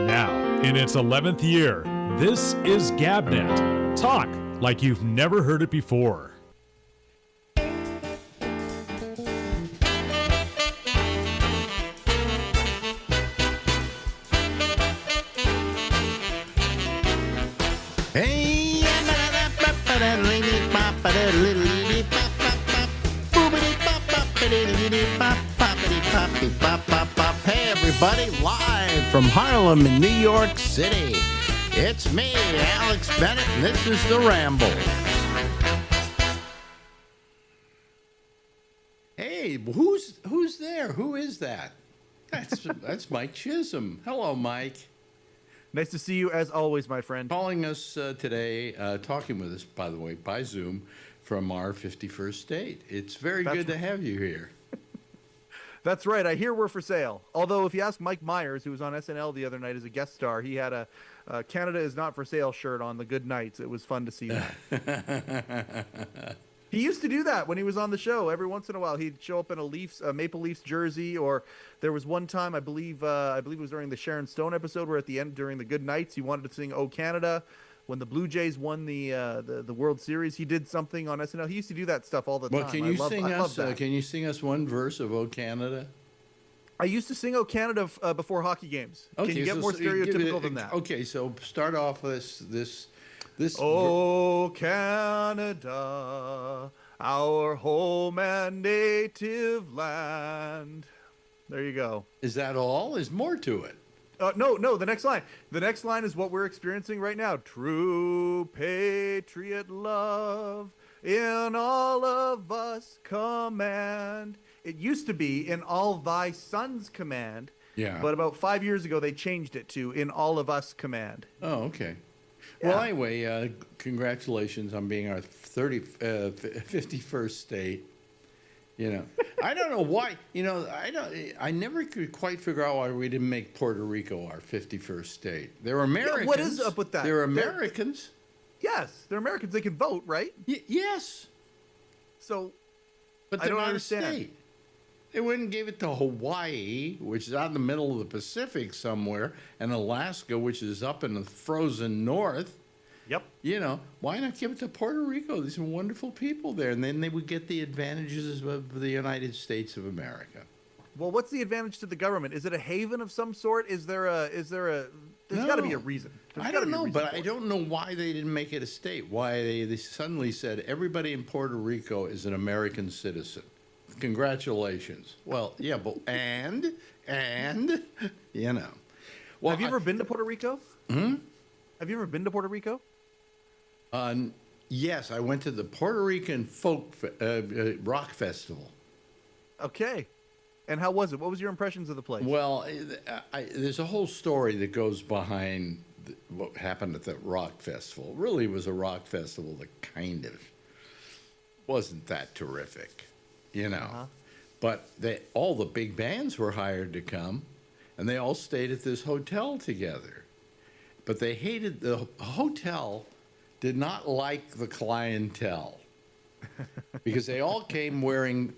Now, in its 11th year, this is GabNet. Talk like you've never heard it before. Hey, hey everybody, live from Harlem in New York City. It's me, Alex Bennett, and this is the Ramble. Hey, who's there? Who is that? That's Mike Chisholm. Hello, Mike. Nice to see you as always, my friend. Calling us today, talking with us, by the way, by Zoom from our 51st state. It's very good to have you here. That's right. I hear we're for sale. Although if you ask Mike Myers, who was on SNL the other night as a guest star, he had a Canada is not for sale shirt on the good nights. It was fun to see that. He used to do that when he was on the show. Every once in a while, he'd show up in a Maple Leafs jersey, or there was one time, I believe it was during the Sharon Stone episode, where at the end, during the good nights, he wanted to sing "Oh Canada." When the Blue Jays won the World Series, he did something on SNL. He used to do that stuff all the time. Well, can you sing us one verse of "Oh Canada"? I used to sing "Oh Canada" before hockey games. Okay, can you get more stereotypical than that? Okay, so start off this. Oh Canada, our home and native land. There you go. Is that all? There's more to it. No, the next line. The next line is what we're experiencing right now. True patriot love in all of us command. It used to be in all thy sons command. Yeah. But about 5 years ago, they changed it to in all of us command. Oh, okay. Yeah. Well, anyway, congratulations on being our 51st state. You know, I don't know why. You know, I never could quite figure out why we didn't make Puerto Rico our 51st state. They're Americans. Yeah, what is up with that? They're Americans. Yes, they're Americans. They can vote, right? Yes. So, But I they're don't not understand. a state. They wouldn't give it to Hawaii, which is out in the middle of the Pacific somewhere, and Alaska, which is up in the frozen north. Yep. You know, why not give it to Puerto Rico? These are wonderful people there, and then they would get the advantages of the United States of America. Well, what's the advantage to the government? Is it a haven of some sort? There's got to be a reason. I don't know, but I don't know why they didn't make it a state. Why they suddenly said everybody in Puerto Rico is an American citizen. Congratulations. Well, yeah, but and you know. Well, have you ever been to Puerto Rico? Hmm? Have you ever been to Puerto Rico? Yes, I went to the Puerto Rican rock festival. Okay. And how was it? What was your impressions of the place? Well, there's a whole story that goes behind what happened at that rock festival. It really was a rock festival that kind of wasn't that terrific, you know. Uh-huh. But all the big bands were hired to come, and they all stayed at this hotel together. But they hated the hotel. Did not like the clientele because they all came wearing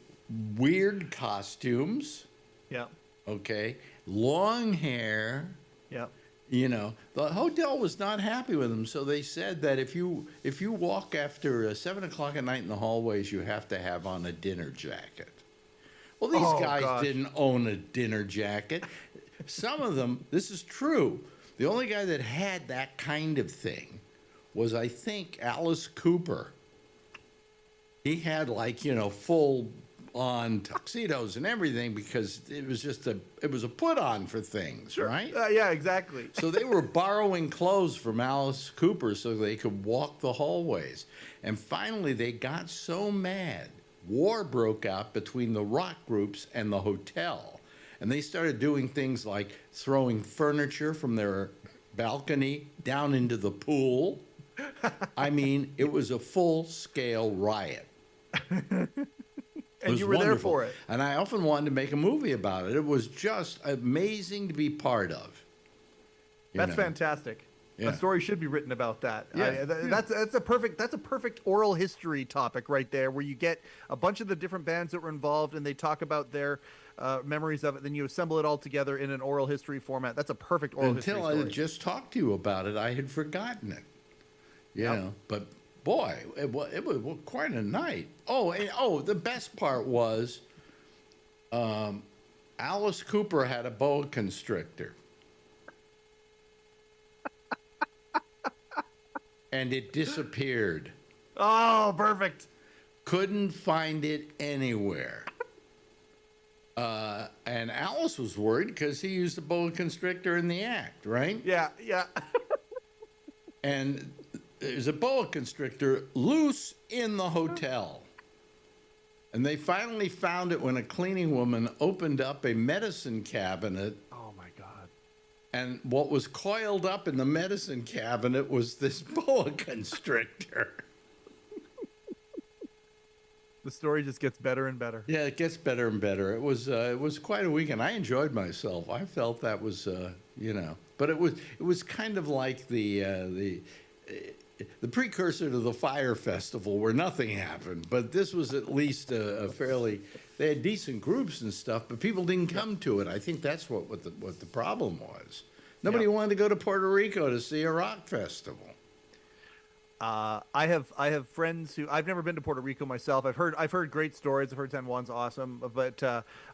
weird costumes. Yeah. Okay. Long hair. Yeah. You know, the hotel was not happy with them, so they said that if you walk after 7 o'clock at night in the hallways, you have to have on a dinner jacket. Well, these guys didn't own a dinner jacket. Some of them, this is true. The only guy that had that kind of thing was, I think, Alice Cooper. He had, like, you know, full-on tuxedos and everything because it was just a put-on for things, right? Yeah, exactly. So they were borrowing clothes from Alice Cooper so they could walk the hallways. And finally, they got so mad, war broke out between the rock groups and the hotel. And they started doing things like throwing furniture from their balcony down into the pool. I mean, it was a full-scale riot. And you were there for it. And I often wanted to make a movie about it. It was just amazing to be part of. That's fantastic. A story should be written about that. Yeah, That's a perfect oral history topic right there, where you get a bunch of the different bands that were involved and they talk about their memories of it. Then you assemble it all together in an oral history format. That's a perfect oral history story. Until I just talked to you about it, I had forgotten it. You know, but boy, it was quite a night. The best part was Alice Cooper had a boa constrictor. And it disappeared. Oh, perfect. Couldn't find it anywhere. And Alice was worried because he used the boa constrictor in the act, right? Yeah. And there's a boa constrictor loose in the hotel. And they finally found it when a cleaning woman opened up a medicine cabinet. Oh, my God. And what was coiled up in the medicine cabinet was this boa constrictor. The story just gets better and better. Yeah, it gets better and better. It was quite a weekend. I enjoyed myself. I felt that was but it was kind of like the precursor to the Fire Festival, where nothing happened. But this was at least a fairly. They had decent groups and stuff, but people didn't come to it. I think that's what the problem was. Nobody wanted to go to Puerto Rico to see a rock festival. I have friends who, I've never been to Puerto Rico myself. I've heard great stories. I've heard San Juan's awesome, but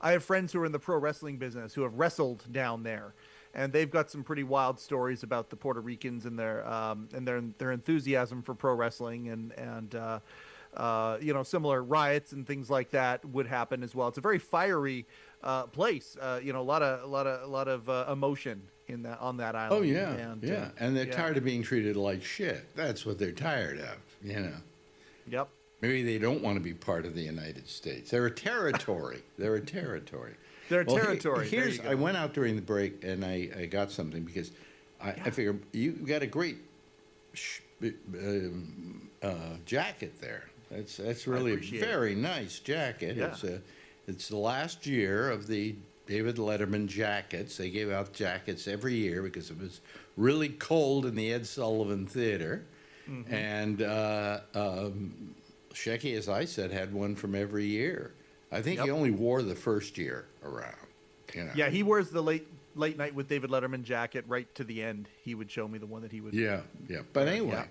I have friends who are in the pro wrestling business who have wrestled down there, and they've got some pretty wild stories about the Puerto Ricans and their enthusiasm for pro wrestling and similar riots and things like that would happen as well. It's a very fiery place. A lot of emotion on that island. Oh yeah, and they're tired of being treated like shit. That's what they're tired of. Yep. Maybe they don't want to be part of the United States. They're a territory. They're a territory. I went out during the break and I got something because I figured you got a great jacket there. That's really a very nice jacket. Yeah. It's the last year of the David Letterman jackets. They gave out jackets every year because it was really cold in the Ed Sullivan Theater. Mm-hmm. And Shecky, as I said, had one from every year. I think he only wore the first year around. Yeah, he wears the late night with David Letterman jacket right to the end. He would show me the one that he would. Yeah. But anyway,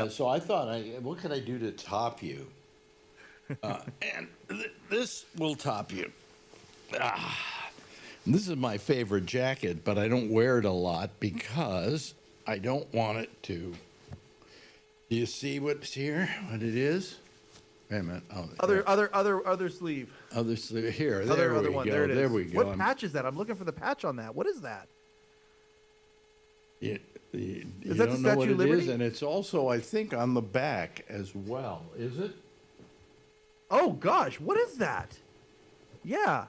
so I thought, what could I do to top you? And this will top you. This is my favorite jacket, but I don't wear it a lot because I don't want it to. Do you see what's here? What it is? Wait a minute. Oh, other sleeve. Other sleeve here. There we one. go. There it is. There we go. What patch is that? I'm looking for the patch on that. What is that? You that don't the know what Statue of it Liberty? is, and it's also, I think, on the back as well. Is it? Oh gosh, what is that? Yeah.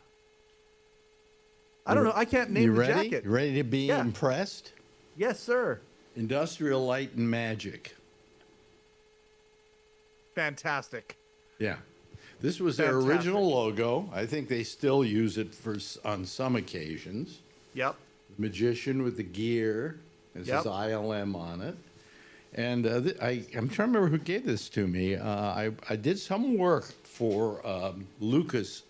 I don't know. I can't name the jacket. You ready to be impressed? Yes, sir. Industrial Light and Magic. Fantastic. Yeah. This was their original logo. I think they still use it on some occasions. Yep. The magician with the gear. It says ILM on it. And I'm trying to remember who gave this to me. I did some work for Lucas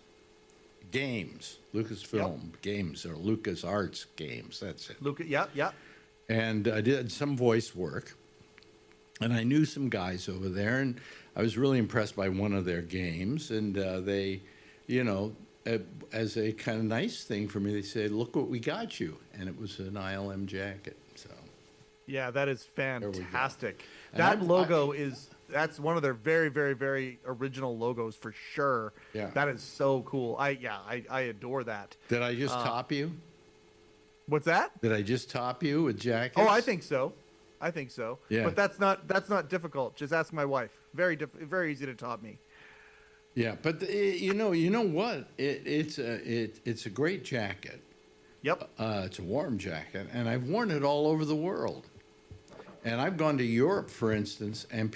Games, Lucasfilm Games, or Lucas Arts Games. That's it. Yep. And I did some voice work. And I knew some guys over there, and I was really impressed by one of their games. And they, as a kind of nice thing for me, they said, "Look what we got you," and it was an ILM jacket. So. Yeah, that is fantastic. That logo that's one of their very, very, very original logos for sure. Yeah. That is so cool. I adore that. Did I just top you? What's that? Did I just top you with jackets? Oh, I think so. Yeah. But that's not difficult. Just ask my wife. Very easy to top me. Yeah, but you know what? It's a great jacket. Yep. It's a warm jacket, and I've worn it all over the world. And I've gone to Europe, for instance, and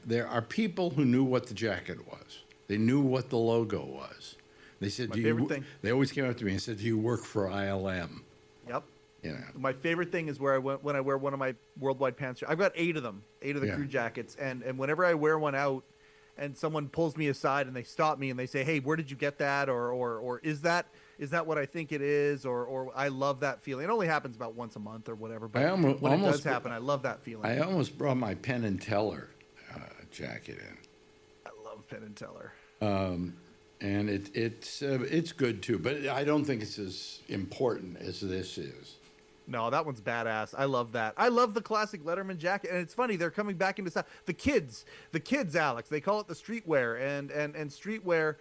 there are people who knew what the jacket was. They knew what the logo was. They said, My favorite thing. They always came up to me and said, "Do you work for ILM?" Yep. You know. My favorite thing is when I wear one of my worldwide pants. I've got 8 of them, 8 of the Yeah. crew jackets, and whenever I wear one out, and someone pulls me aside and they stop me and they say, "Hey, where did you get that?" or is that what I think it is? Or I love that feeling. It only happens about once a month or whatever, but when it does happen, I love that feeling. I almost brought my Penn and Teller jacket in. I love Penn and Teller. And it's good too, but I don't think it's as important as this is. No, that one's badass. I love that. I love the classic Letterman jacket, and it's funny they're coming back into style. The kids, Alex, they call it the streetwear, and streetwear.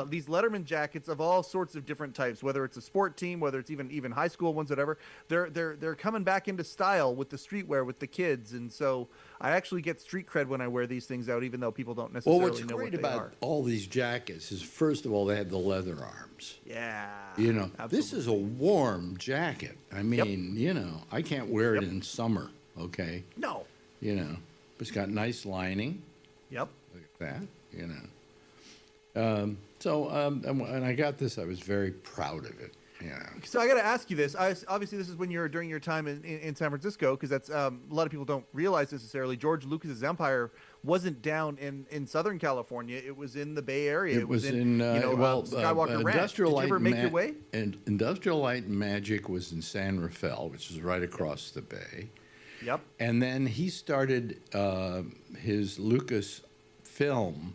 These Letterman jackets of all sorts of different types, whether it's a sport team, whether it's even high school ones, whatever. They're coming back into style with the streetwear with the kids, and so I actually get street cred when I wear these things out, even though people don't necessarily know what they are. Well, what's great about all these jackets is, first of all, they have the leather arms. Yeah. You know, absolutely. This is a warm jacket. I mean, Yep. I can't wear it in summer, okay? No. It's got nice lining. Yep. Look at that, and I got this. I was very proud of it. So I got to ask you this. Obviously, this is when you're during your time in San Francisco, because that's a lot of people don't realize necessarily. George Lucas's empire wasn't down in Southern California. It was in the Bay Area. It was in Skywalker Ranch. Did you ever make your way? And Industrial Light and Magic was in San Rafael, which is right across the bay. Yep. And then he started his Lucas film.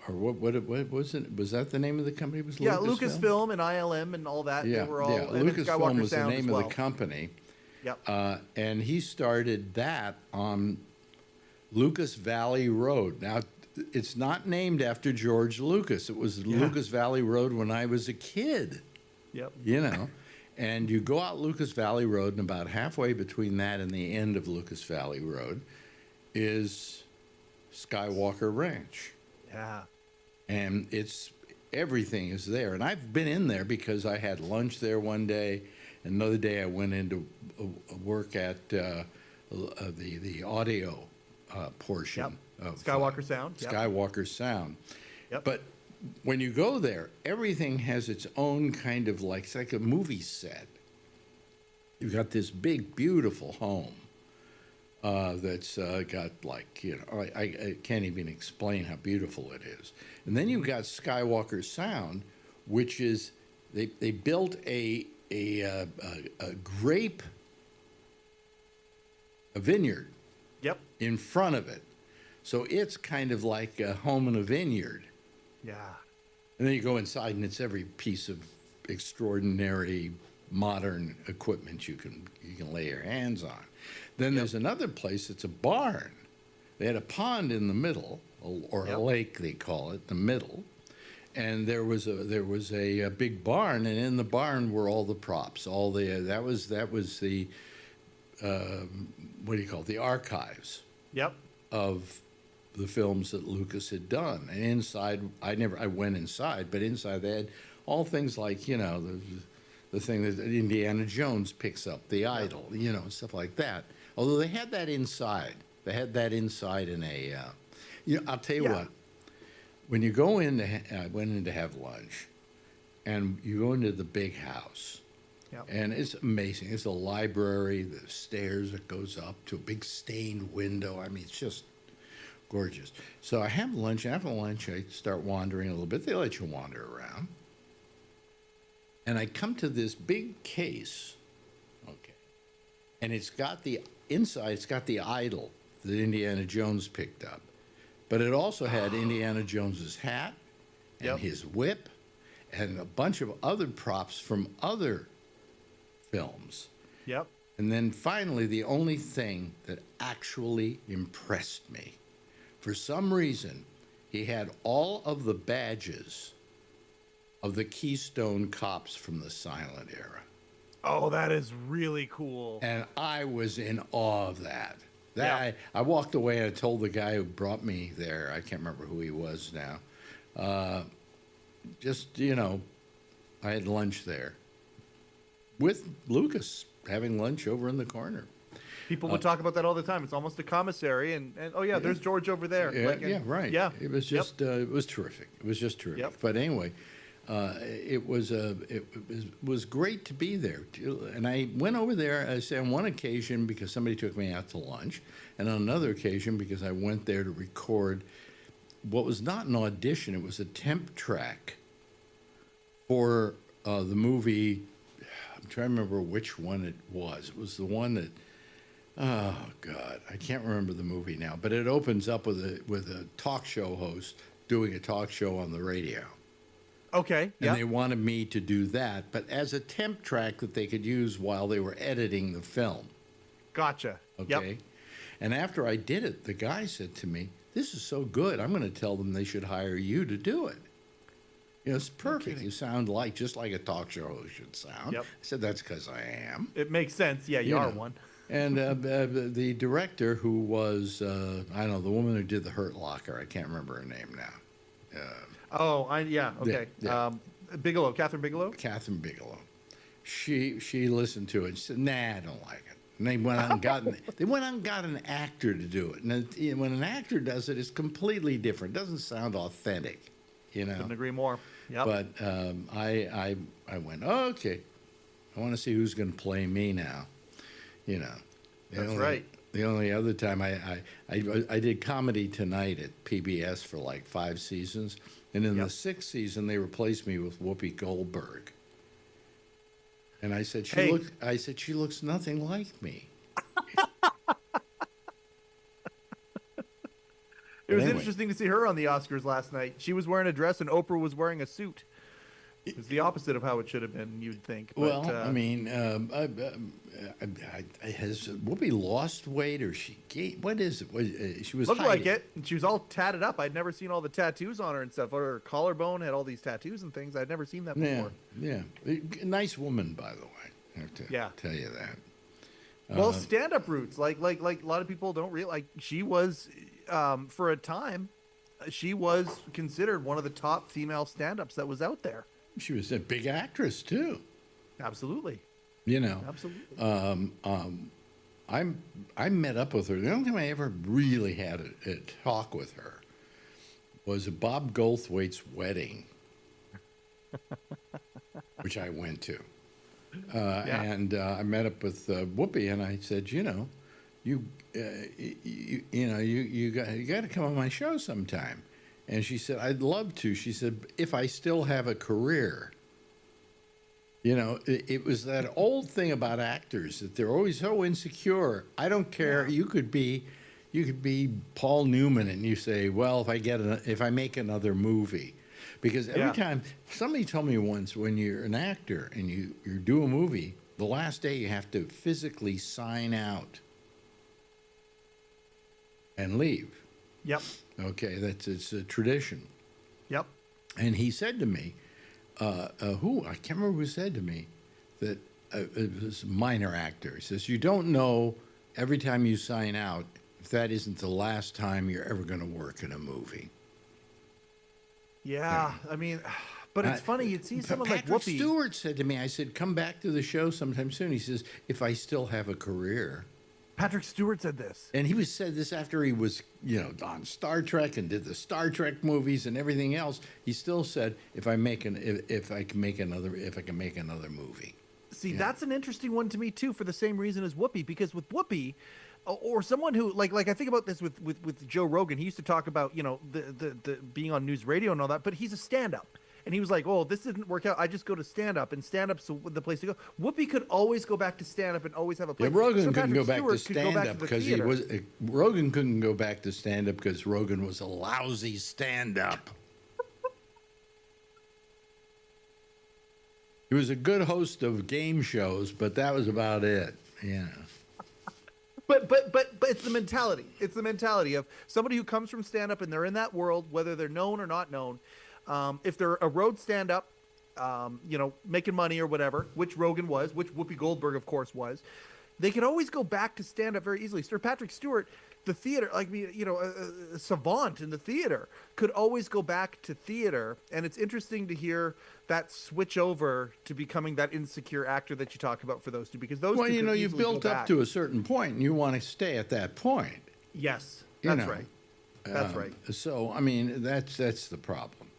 Or what was it? Was that the name of the company? Was Lucasfilm and ILM and all that. Yeah, they were all, and Lucasfilm was the Sound name as well. of the company. Yep. And he started that on Lucas Valley Road. Now, it's not named after George Lucas. It was Lucas Valley Road when I was a kid. Yep. And you go out Lucas Valley Road, and about halfway between that and the end of Lucas Valley Road is Skywalker Ranch. Yeah. And everything is there. And I've been in there because I had lunch there one day. Another day I went into work at the audio portion of Skywalker Sound. Skywalker Sound. Yep. But when you go there, everything has its own kind of it's like a movie set. You've got this big, beautiful home. That's got I can't even explain how beautiful it is. And then you've got Skywalker Sound, which is they built a vineyard. Yep. In front of it, so it's kind of like a home in a vineyard. Yeah. And then you go inside, and it's every piece of extraordinary modern equipment you can lay your hands on. Then there's another place. It's a barn. They had a pond in the middle, or a lake they call it, the middle, and there was a big barn, and in the barn were all the props, all the that was the what do you call it? The archives. Yep. Of the films that Lucas had done, and inside I went inside, but inside they had all things like the thing that Indiana Jones picks up, the idol, stuff like that. Although they had that inside. They had that inside in a, I'll tell you what, when you go in, I went in to have lunch, and you go into the big house, and it's amazing. It's a library, the stairs that goes up to a big stained window. I mean, it's just gorgeous. So I have lunch. After lunch, I start wandering a little bit. They let you wander around. And I come to this big case, and it's got the inside, it's got the idol that Indiana Jones picked up. But it also had Indiana Jones's hat and his whip and a bunch of other props from other films. Yep. And then finally, the only thing that actually impressed me, for some reason, he had all of the badges of the Keystone Cops from the silent era. Oh, that is really cool. And I was in awe of that. I walked away and I told the guy who brought me there, I can't remember who he was now, I had lunch there with Lucas, having lunch over in the corner. People would talk about that all the time. It's almost a commissary, and there's George over there. Yeah, right. Yeah, it was just it was terrific. It was just terrific. Yep. But anyway, was great to be there. And I went over there, I say, on one occasion because somebody took me out to lunch, and on another occasion because I went there to record what was not an audition, it was a temp track for the movie. I'm trying to remember which one it was. It was the one that, oh God, I can't remember the movie now, but it opens up with a talk show host doing a talk show on the radio. Okay. And they wanted me to do that, but as a temp track that they could use while they were editing the film. Gotcha. Okay. Yep. And after I did it, the guy said to me, "This is so good, I'm going to tell them they should hire you to do it." You know, it's perfect. You sound just like a talk show host should sound. Yep. I said, "That's because I am." It makes sense. Yeah, you are one. And the director who was, I don't know, the woman who did The Hurt Locker, I can't remember her name now. Okay. Yeah. Bigelow, Catherine Bigelow? Catherine Bigelow. She listened to it. She said, "Nah, I don't like it." And they went out and got an actor to do it. And when an actor does it, it's completely different. It doesn't sound authentic, you know. Couldn't agree more. Yep. But I went, oh, okay. I want to see who's going to play me now, you know. That's right. The only other time I did Comedy Tonight at PBS for like 5 seasons, and in the 6th season they replaced me with Whoopi Goldberg. And I said she looks nothing like me. It was interesting to see her on the Oscars last night. She was wearing a dress and Oprah was wearing a suit. It was the opposite of how it should have been, you'd think. But, well, I mean, has Whoopi lost weight or she gained? What is it? She was looked hiding. like it. She was all tatted up. I'd never seen all the tattoos on her and stuff. Her collarbone had all these tattoos and things. I'd never seen that before. Yeah. Nice woman, by the way. I have to tell you that. Well, stand-up roots, like a lot of people don't realize. Like she was, for a time, she was considered one of the top female stand-ups that was out there. She was a big actress too. Absolutely. You know. Absolutely. I met up with her. The only time I ever really had a talk with her was at Bob Goldthwait's wedding, which I went to. And I met up with Whoopi, and I said, you got to come on my show sometime. And she said, "I'd love to." She said, "If I still have a career." You know, it was that old thing about actors that they're always so insecure. I don't care. Yeah. You could be Paul Newman, and you say, "Well, if I make another movie," because every time somebody told me once, when you're an actor and you do a movie, the last day you have to physically sign out and leave. Yep. Okay, it's a tradition. Yep. And he said to me, I can't remember who said to me that it was a minor actor. He says, "You don't know every time you sign out if that isn't the last time you're ever going to work in a movie." Yeah, I mean, but it's funny. You'd see someone like Whoopi. Patrick Stewart said to me, I said, "Come back to the show sometime soon." He says, "If I still have a career." Patrick Stewart said this. And he said this after he was, on Star Trek and did the Star Trek movies and everything else. He still said, if I can make another movie. See, that's an interesting one to me too, for the same reason as Whoopi, because with Whoopi, or someone who like I think about this with Joe Rogan. He used to talk about the being on news radio and all that, but he's a stand-up. And he was like, "Oh, this didn't work out. I just go to stand-up, and stand-up's the place to go." Whoopi could always go back to stand-up and always have a place. Yeah, Rogan couldn't go back to stand-up because Rogan couldn't go back to stand-up because Rogan was a lousy stand-up. He was a good host of game shows, but that was about it. Yeah. But it's the mentality. It's the mentality of somebody who comes from stand-up and they're in that world, whether they're known or not known. If they're a road stand-up, making money or whatever, which Rogan was, which Whoopi Goldberg, of course, was, they can always go back to stand-up very easily. Sir Patrick Stewart, the theater, a savant in the theater, could always go back to theater. And it's interesting to hear that switch over to becoming that insecure actor that you talk about for those two, because those two you've built up to a certain point, and you want to stay at that point. Yes, that's right. That's right. So, I mean, that's the problem.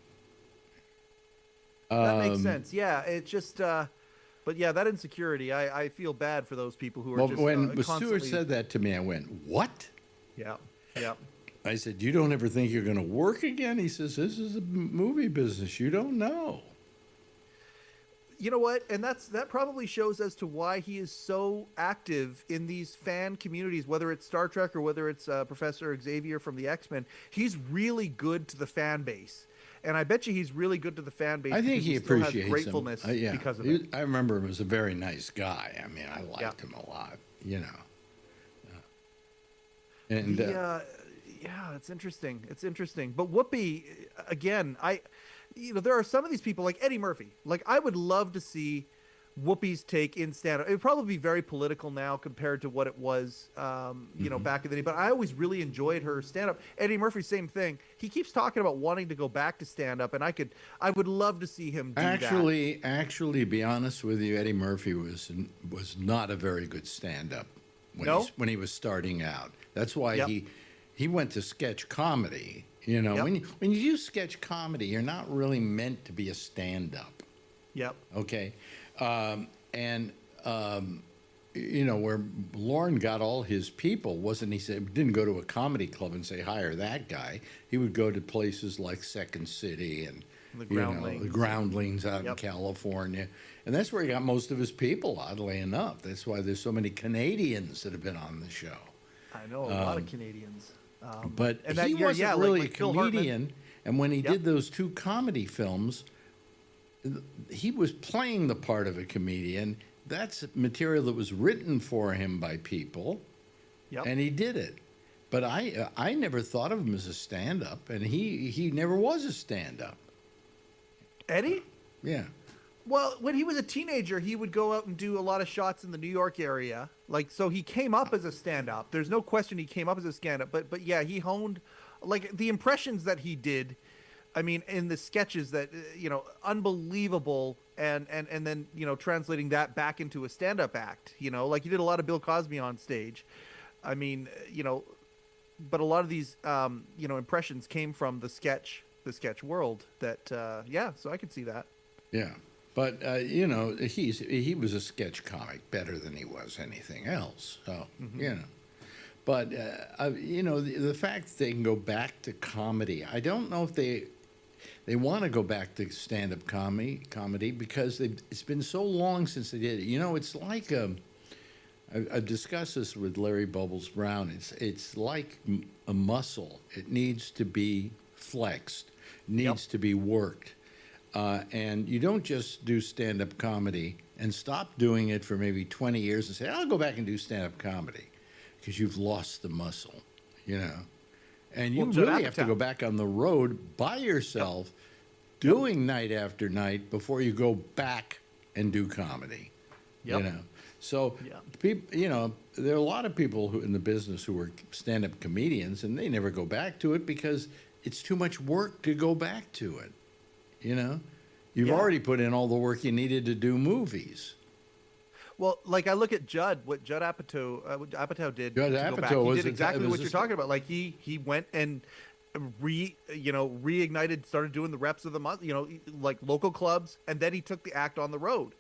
That makes sense. Yeah, it's just, but yeah, that insecurity. I feel bad for those people who are Well, just when constantly. Stewart said that to me, I went, "What?" Yeah, yeah, I said, "You don't ever think you're going to work again?" He says, "This is a movie business. You don't know." you know what? And that probably shows as to why he is so active in these fan communities, whether it's Star Trek or whether it's Professor Xavier from the X-Men. He's really good to the fan base. And I bet you he's really good to the fan base I think because he still has appreciates gratefulness him. Yeah, because of it. I remember him as a very nice guy. I mean, I liked him a lot. You know. And Yeah, it's interesting. It's interesting. But Whoopi, again, there are some of these people like Eddie Murphy. Like, I would love to see Whoopi's take in stand-up. It would probably be very political now compared to what it was, back in the day. But I always really enjoyed her stand-up. Eddie Murphy, same thing. He keeps talking about wanting to go back to stand-up, and I would love to see him do that. Actually, be honest with you, Eddie Murphy was not a very good stand-up when he was starting out. That's why he went to sketch comedy. You know, when you do sketch comedy, you're not really meant to be a stand-up. Yep. Okay. Where Lorne got all his people didn't go to a comedy club and say, hire that guy. He would go to places like Second City and the Groundlings out in California. And that's where he got most of his people, oddly enough. That's why there's so many Canadians that have been on the show. I know a lot of Canadians. But he wasn't really a comedian. And when he did those two comedy films, he was playing the part of a comedian. That's material that was written for him by people, and he did it. But I never thought of him as a stand-up, and he never was a stand-up. Eddie? Yeah. Well, when he was a teenager, he would go out and do a lot of shots in the New York area. Like, so he came up as a stand-up. There's no question he came up as a stand-up. But yeah, he honed, like, the impressions that he did. I mean, in the sketches that, unbelievable. And then, translating that back into a stand-up act, like he did a lot of Bill Cosby on stage. I mean, but a lot of these, impressions came from the sketch world that, so I could see that. Yeah. But, he was a sketch comic better than he was anything else. So, But, the fact that they can go back to comedy, I don't know if they want to go back to stand-up comedy because it's been so long since they did it. It's like I've discussed this with Larry Bubbles Brown. It's like a muscle. It needs to be flexed, needs to be worked. And you don't just do stand-up comedy and stop doing it for maybe 20 years and say, I'll go back and do stand-up comedy, because you've lost the muscle, And you really have to go back on the road by yourself, doing night after night before you go back and do comedy, So, people, there are a lot of people who in the business who are stand-up comedians, and they never go back to it because it's too much work to go back to it. You've already put in all the work you needed to do movies. Well, like I look at Judd, what Judd Apatow did. Judd Apatow did exactly what you're talking about. Like he went and reignited, started doing the reps of the like local clubs, and then he took the act on the road,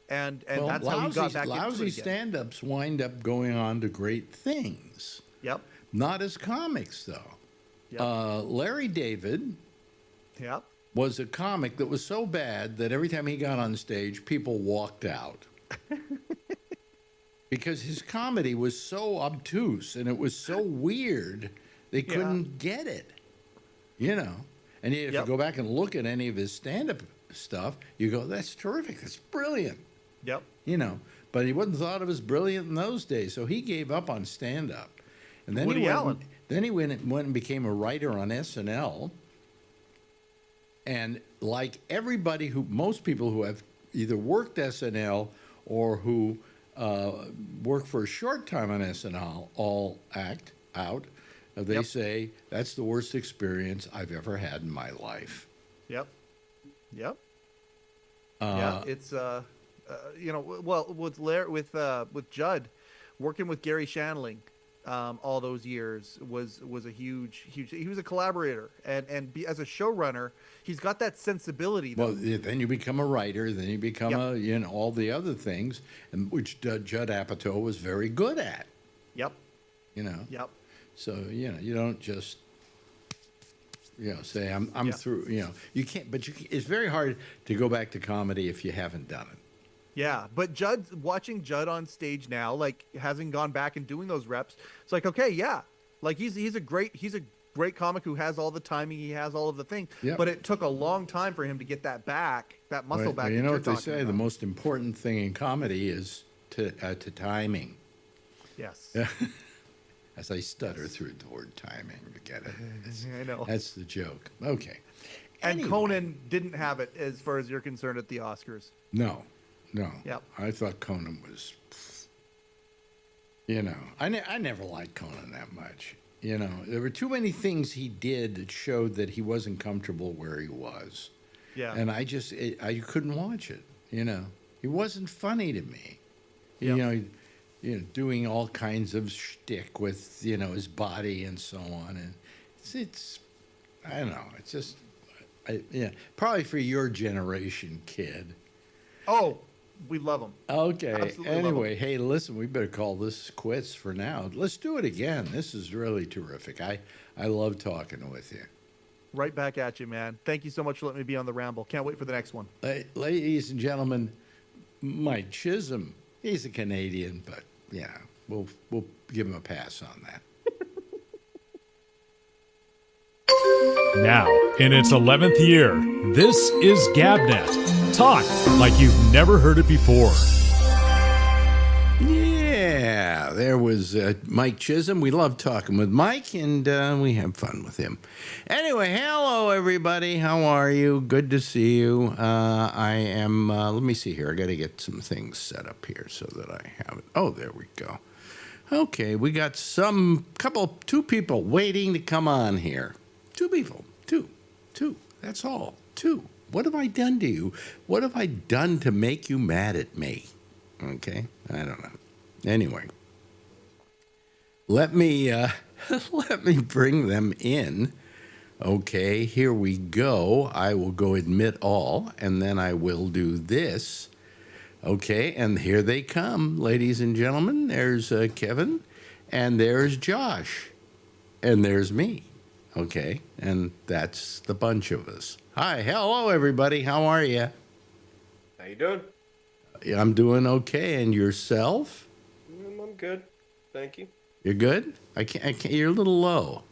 and that's how he got back into it again. Lousy stand-ups wind up going on to great things. Yep. Not as comics though. Yep. Larry David. Yep. Was a comic that was so bad that every time he got on stage, people walked out. Because his comedy was so obtuse and it was so weird, they couldn't get it. And if you go back and look at any of his stand-up stuff, you go, that's terrific, that's brilliant. Yep. But he wasn't thought of as brilliant in those days, so he gave up on stand-up. And then he went and became a writer on SNL. And like most people who have either worked SNL or who work for a short time on SNL, all act out. They say, that's the worst experience I've ever had in my life. Yep. It's with Judd, working with Gary Shandling, all those years was a huge. He was a collaborator, and as a showrunner, he's got that sensibility. Though. Well, then you become a writer, then you become all the other things, and which Judd Apatow was very good at. Yep. Yep. So you don't just say I'm through. You can't. But it's very hard to go back to comedy if you haven't done it. Yeah, but watching Judd on stage now, like having gone back and doing those reps, it's like, okay, yeah, like he's a great comic who has all the timing, he has all of the things. Yep. But it took a long time for him to get that muscle back. You know what they say? The most important thing in comedy is to timing. Yes. As I stutter through the word timing, you get it? I know. That's the joke. Okay. And anyway. Conan didn't have it as far as you're concerned at the Oscars. No. Yep. I thought Conan was, I never liked Conan that much. There were too many things he did that showed that he wasn't comfortable where he was. Yeah. And I couldn't watch it. He wasn't funny to me. Yep. Doing all kinds of shtick with, his body and so on. And it's I don't know. It's just, probably for your generation, kid. Oh, we love them. Okay. Absolutely anyway, hey, listen, we better call this quits for now. Let's do it again. This is really terrific. I love talking with you. Right back at you, man. Thank you so much for letting me be on the Ramble. Can't wait for the next one. Ladies and gentlemen, Mike Chisholm. He's a Canadian, but we'll give him a pass on that. Now, in its 11th year, this is GabNet. Talk like you've never heard it before. Yeah, there was Mike Chisholm. We love talking with Mike, and we have fun with him. Anyway, hello, everybody. How are you? Good to see you. I am, let me see here. I got to get some things set up here so that I have it. Oh, there we go. Okay, we got two people waiting to come on here. Two people. Two. That's all. Two. What have I done to you? What have I done to make you mad at me? Okay? I don't know. Anyway. Let me bring them in. Okay, here we go. I will go admit all, and then I will do this. Okay, and here they come, ladies and gentlemen. There's Kevin, and there's Josh, and there's me. Okay, and that's the bunch of us. Hi, hello, everybody. How are you? How you doing? I'm doing okay, and yourself? I'm good, thank you. You're good? I can't. You're a little low.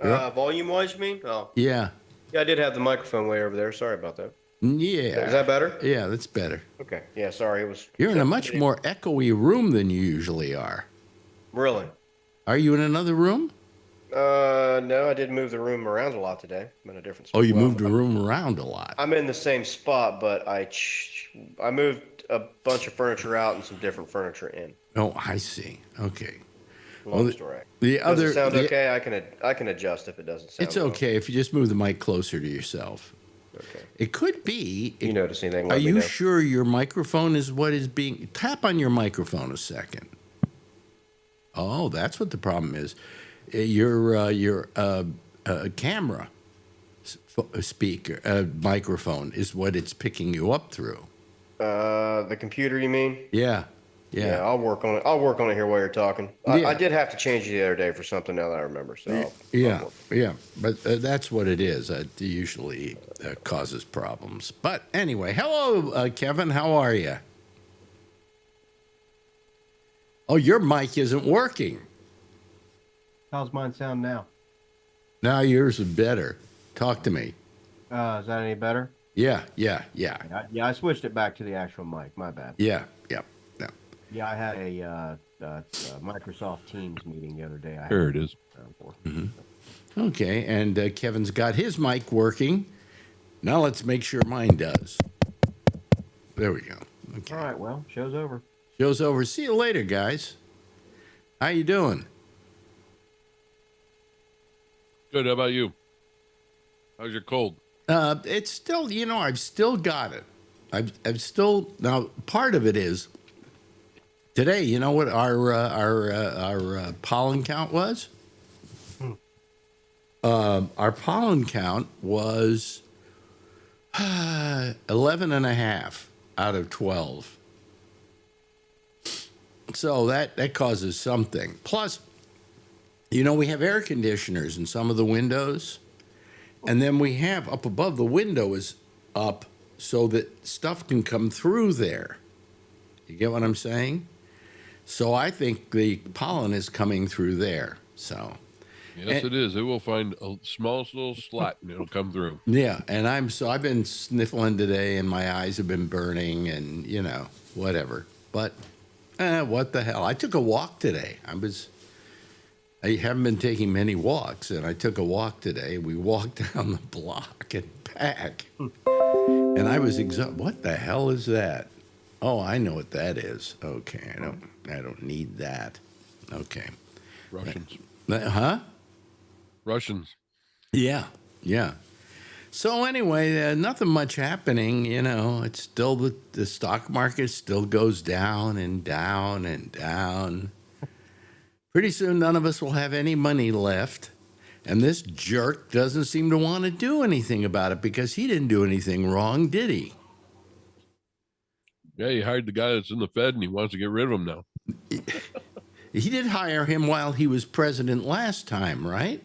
Volume-wise, you mean? Oh. Yeah. Yeah, I did have the microphone way over there. Sorry about that. Yeah. Is that better? Yeah, that's better. Okay. Yeah, sorry. It was. You're in a much more echoey room than you usually are. Really? Are you in another room? No, I did move the room around a lot today. I'm in a different spot. Oh, you moved the room around a lot. I'm in the same spot, but I moved a bunch of furniture out and some different furniture in. Oh, I see. Okay. Long story. Does it sound okay? I can adjust if it doesn't sound. It's okay if you just move the mic closer to yourself. Okay. It could be. You notice anything? Are you sure your microphone is what is being? Tap on your microphone a second. Oh, that's what the problem is. Your camera speaker microphone is what it's picking you up through. The computer, you mean? Yeah. I'll work on it. I'll work on it here while you're talking. Yeah. I did have to change it the other day for something now that I remember. So yeah. But that's what it is. It usually causes problems. But anyway, hello, Kevin. How are you? Oh, your mic isn't working. How's mine sound now? Now yours is better. Talk to me. Is that any better? Yeah. Yeah, I switched it back to the actual mic. My bad. Yeah. Yeah, I had a Microsoft Teams meeting the other day. There it is. Okay, and Kevin's got his mic working. Now let's make sure mine does. There we go. Okay. All right, well, show's over. Show's over. See you later, guys. How you doing? Good. How about you? How's your cold? It's still, I've still got it. I've still, now part of it is Today, you know what our pollen count was? Our pollen count was 11 and a half out of 12. So that causes something. Plus, we have air conditioners in some of the windows. And then we have up above the window is up so that stuff can come through there. You get what I'm saying? So I think the pollen is coming through there. So Yes, it is. It will find a small little slot and it'll come through. yeah, and I've been sniffling today and my eyes have been burning and whatever. But what the hell? I took a walk today. I haven't been taking many walks, and I took a walk today. We walked down the block and back, and I was exhausted. What the hell is that? Oh, I know what that is. Okay, I don't need that. Okay, Russians. Huh? Russians. Yeah. So anyway, nothing much happening. It's still the stock market still goes down and down and down. Pretty soon, none of us will have any money left. And this jerk doesn't seem to want to do anything about it because he didn't do anything wrong, did he? Yeah, he hired the guy that's in the Fed and he wants to get rid of him now. He did hire him while he was president last time, right?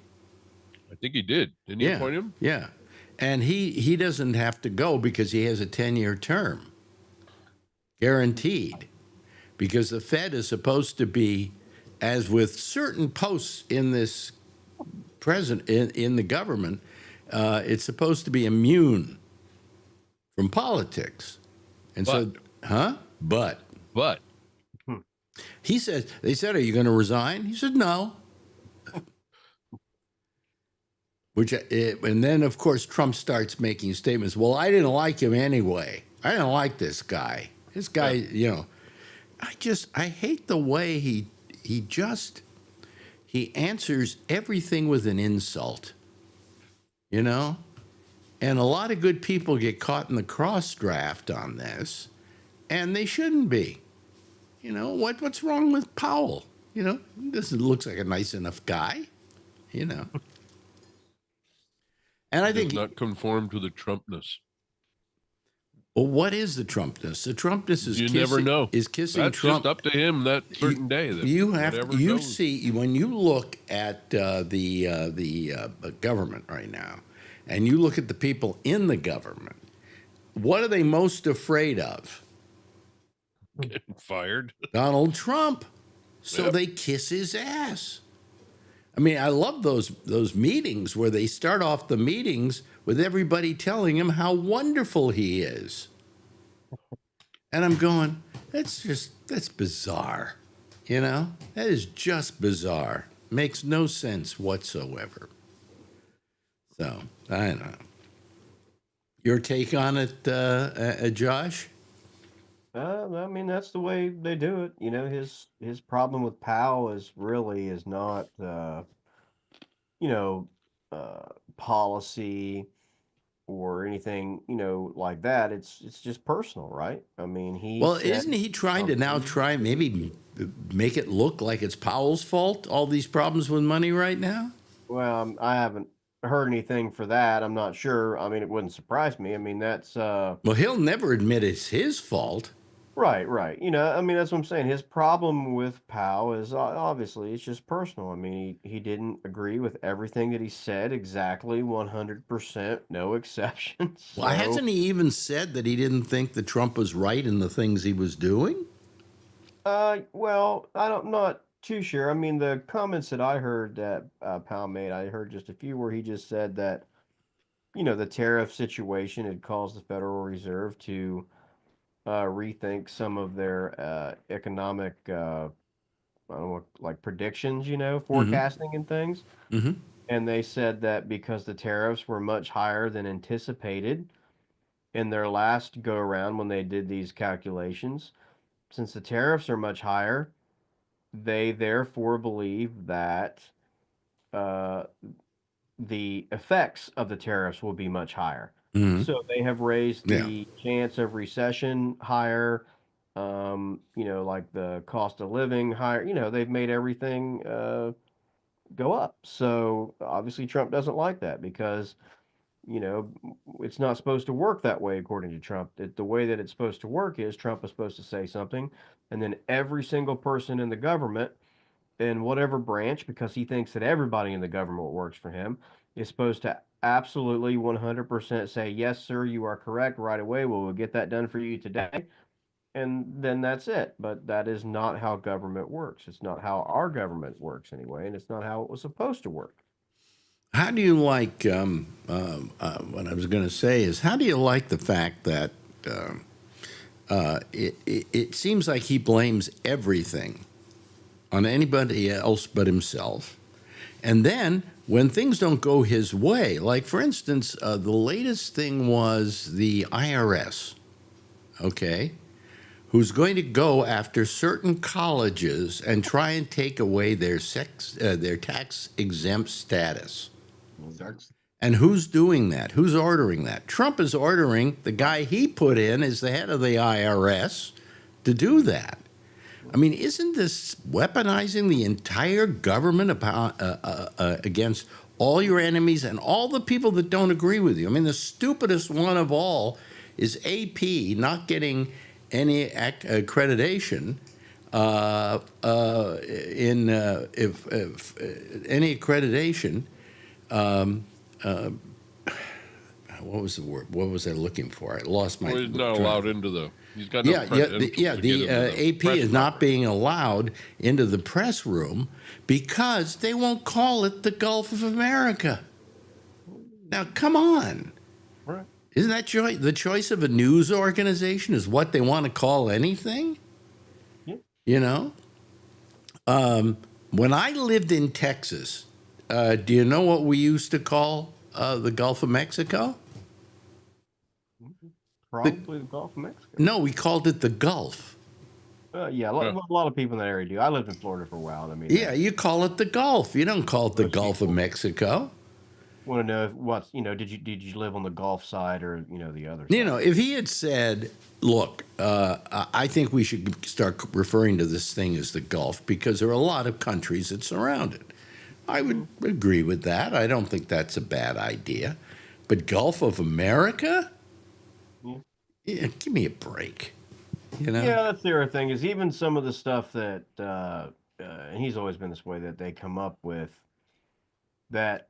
I think he did. Didn't he appoint him? Yeah. And he doesn't have to go because he has a 10-year term. Guaranteed. Because the Fed is supposed to be, as with certain posts in this in the government, it's supposed to be immune from politics. And But he said, they said, "Are you going to resign?" He said, "No." And then, of course, Trump starts making statements. Well, I didn't like him anyway. I didn't like this guy. This guy, I hate the way he answers everything with an insult, And a lot of good people get caught in the cross draft on this, and they shouldn't be. What's wrong with Powell? This looks like a nice enough guy, And I think does not conform to the Trumpness. Well, what is the Trumpness? The Trumpness is never know. Is kissing That's Trump. just up to him that certain day. See when you look at the government right now, and you look at the people in the government. What are they most afraid of? Getting fired. Donald Trump. So they kiss his ass. I mean, I love those meetings where they start off the meetings with everybody telling him how wonderful he is. And I'm going, that's bizarre. That is just bizarre. Makes no sense whatsoever. So, I don't know. Your take on it, Josh? I mean, that's the way they do it. His problem with Powell is not, policy or anything, like that. It's just personal, right? I mean, isn't he trying to now maybe make it look like it's Powell's fault, all these problems with money right now? Well, I haven't heard anything for that. I'm not sure. I mean, it wouldn't surprise me. I mean, that's well, he'll never admit it's his fault. Right. I mean, that's what I'm saying. His problem with Powell is obviously it's just personal. I mean, he didn't agree with everything that he said exactly 100%, no exceptions. Well, hasn't he even said that he didn't think that Trump was right in the things he was doing? Well, I'm not too sure. I mean, the comments that I heard that Powell made, I heard just a few where he just said that, the tariff situation had caused the Federal Reserve to rethink some of their economic, I don't know, like predictions, forecasting and things. Mm-hmm. And they said that because the tariffs were much higher than anticipated in their last go around when they did these calculations, since the tariffs are much higher, they therefore believe that the effects of the tariffs will be much higher. Mm-hmm. So they have raised the chance of recession higher. like the cost of living higher. They've made everything go up. So obviously Trump doesn't like that because you know, it's not supposed to work that way according to Trump. The way that it's supposed to work is Trump is supposed to say something, and then every single person in the government, in whatever branch, because he thinks that everybody in the government works for him, is supposed to absolutely 100% say, yes, sir, you are correct right away. We'll get that done for you today. And then that's it. But that is not how government works. It's not how our government works anyway, and it's not how it was supposed to work. How do you like, what I was going to say is, how do you like the fact that it seems like he blames everything on anybody else but himself? And then when things don't go his way, like for instance, the latest thing was the IRS, okay, who's going to go after certain colleges and try and take away their tax exempt status. And who's doing that? Who's ordering that? Trump is ordering the guy he put in as the head of the IRS to do that. I mean, isn't this weaponizing the entire government against all your enemies and all the people that don't agree with you? I mean, the stupidest one of all is AP not getting any accreditation if any accreditation. What was the word? What was I looking for? I lost my. Well, he's not allowed into the. He's got no the AP is not being allowed into the press room because they won't call it the Gulf of America. Now, come on. Right. Isn't that the choice of a news organization is what they want to call anything? Yeah. You know? When I lived in Texas, do you know what we used to call the Gulf of Mexico? Probably the Gulf of Mexico. No, we called it the Gulf. Yeah, a lot of people in that area do. I lived in Florida for a while. I mean, yeah, you call it the Gulf. You don't call it the Gulf of Mexico. Want to know what's did you live on the Gulf side or the other side? If he had said, look, I think we should start referring to this thing as the Gulf because there are a lot of countries that surround it. I would agree with that. I don't think that's a bad idea. But Gulf of America? Yeah, give me a break. Yeah, that's the other thing is even some of the stuff that, and he's always been this way, that they come up with that